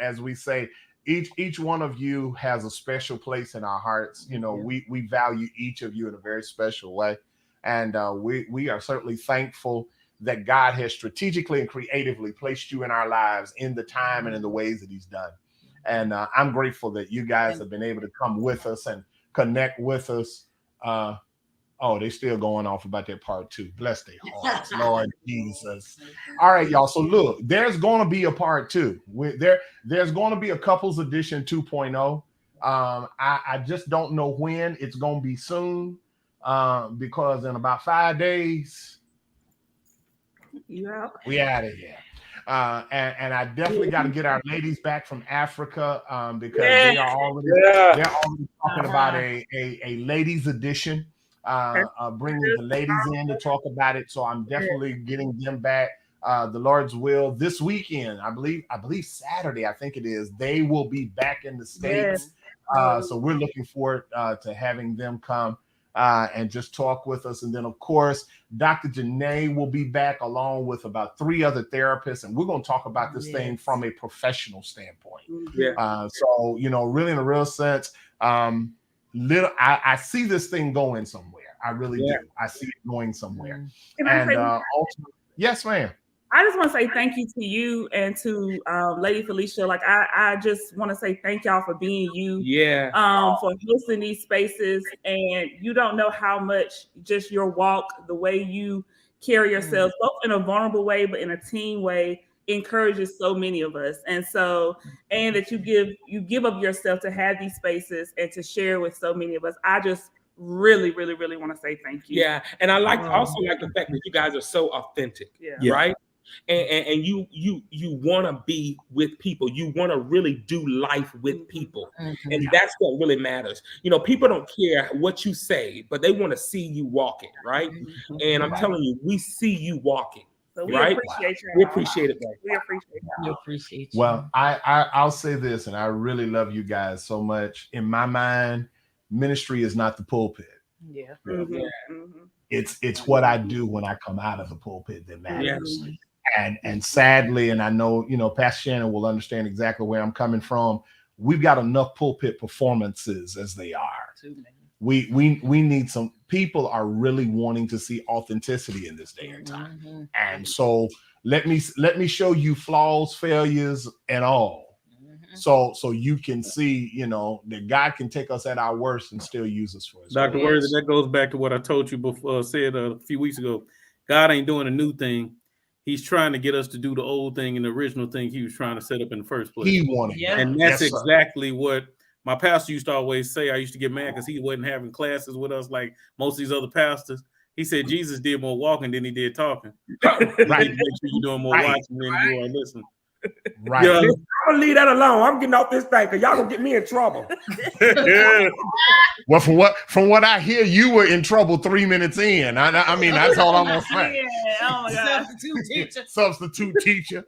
Speaker 1: as we say, each one of you has a special place in our hearts. You know, we value each of you in a very special way. And we are certainly thankful that God has strategically and creatively placed you in our lives in the time and in the ways that he's done. And I'm grateful that you guys have been able to come with us and connect with us. Oh, they still going off about that part 2. Bless their hearts, Lord Jesus. All right, y'all. So look, there's going to be a part 2. There's going to be a couples edition 2.0. I just don't know when. It's going to be soon, because in about 5 days,
Speaker 3: Yeah.
Speaker 1: we out of here. And I definitely got to get our ladies back from Africa because they're already talking about a ladies edition, bringing the ladies in to talk about it. So I'm definitely getting them back. The Lord's will this weekend, I believe Saturday, I think it is. They will be back in the States. So we're looking forward to having them come and just talk with us. And then, of course, Dr. Janae will be back along with about 3 other therapists. And we're going to talk about this thing from a professional standpoint. So, really in a real sense, I see this thing going somewhere. I really do. I see it going somewhere. Yes, ma'am.
Speaker 3: I just want to say thank you to you and to Lady Felicia. Like I just want to say thank y'all for being you. For hosting these spaces. And you don't know how much just your walk, the way you carry yourselves, both in a vulnerable way, but in a team way, encourages so many of us. And so, and that you give of yourself to have these spaces and to share with so many of us. I just really, really, really want to say thank you.
Speaker 8: Yeah. And I also like the fact that you guys are so authentic. Right? And you want to be with people. You want to really do life with people. And that's what really matters. People don't care what you say, but they want to see you walking, right? And I'm telling you, we see you walking.
Speaker 3: So we
Speaker 8: right?
Speaker 3: appreciate you.
Speaker 8: We appreciate it, man.
Speaker 3: We appreciate that.
Speaker 2: We appreciate you.
Speaker 1: Well, I'll say this, and I really love you guys so much. In my mind, ministry is not the pulpit.
Speaker 2: Yeah.
Speaker 1: It's what I do when I come out of the pulpit that matters. And sadly, and I know, Pastor Shannon will understand exactly where I'm coming from. We've got enough pulpit performances as they are. We need some people are really wanting to see authenticity in this day and time. And so let me show you flaws, failures, and all. So you can see, that God can take us at our worst and still use us for his
Speaker 5: Dr. Worthy, that goes back to what I told you before, said a few weeks ago. God ain't doing a new thing. He's trying to get us to do the old thing and the original thing he was trying to set up in the first place.
Speaker 1: He wanted it.
Speaker 5: And that's exactly what my pastor used to always say. I used to get mad because he wasn't having classes with us like most of these other pastors. He said Jesus did more walking than he did talking. Right. Make sure you're doing more watching than you are listening.
Speaker 1: Right.
Speaker 8: I'm gonna leave that alone. I'm getting off this thing because y'all gonna get me in trouble.
Speaker 1: Well, from what I hear, you were in trouble 3 minutes in. I mean, that's all I'm gonna say.
Speaker 3: Oh my God.
Speaker 1: Substitute teacher.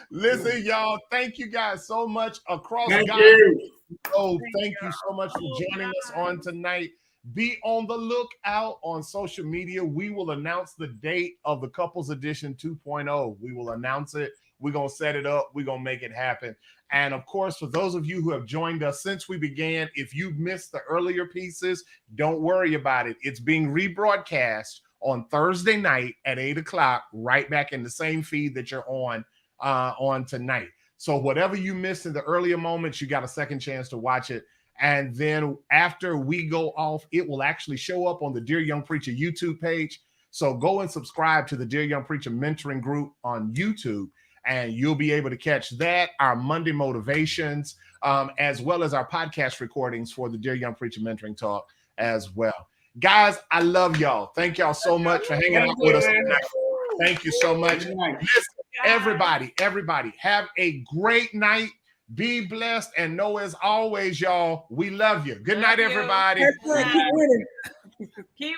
Speaker 1: Listen, y'all, thank you guys so much across
Speaker 7: Thank
Speaker 1: God.
Speaker 7: you.
Speaker 1: Oh, thank you so much for joining us on tonight. Be on the lookout on social media. We will announce the date of the Couples Edition 2.0. We will announce it. We're going to set it up. We're going to make it happen. And of course, for those of you who have joined us since we began, if you missed the earlier pieces, don't worry about it. It's being rebroadcast on Thursday night at 8:00, right back in the same feed that you're on tonight. So whatever you missed in the earlier moments, you got a second chance to watch it. And then after we go off, it will actually show up on the Dear Young Preacher YouTube page. So go and subscribe to the Dear Young Preacher mentoring group on YouTube, and you'll be able to catch that, our Monday motivations, as well as our podcast recordings for the Dear Young Preacher mentoring talk as well. Guys, I love y'all. Thank y'all so much for hanging out with us tonight. Thank you so much. Listen, everybody, have a great night. Be blessed and know, as always, y'all, we love you. Good night, everybody.
Speaker 8: Keep winning.
Speaker 2: Keep.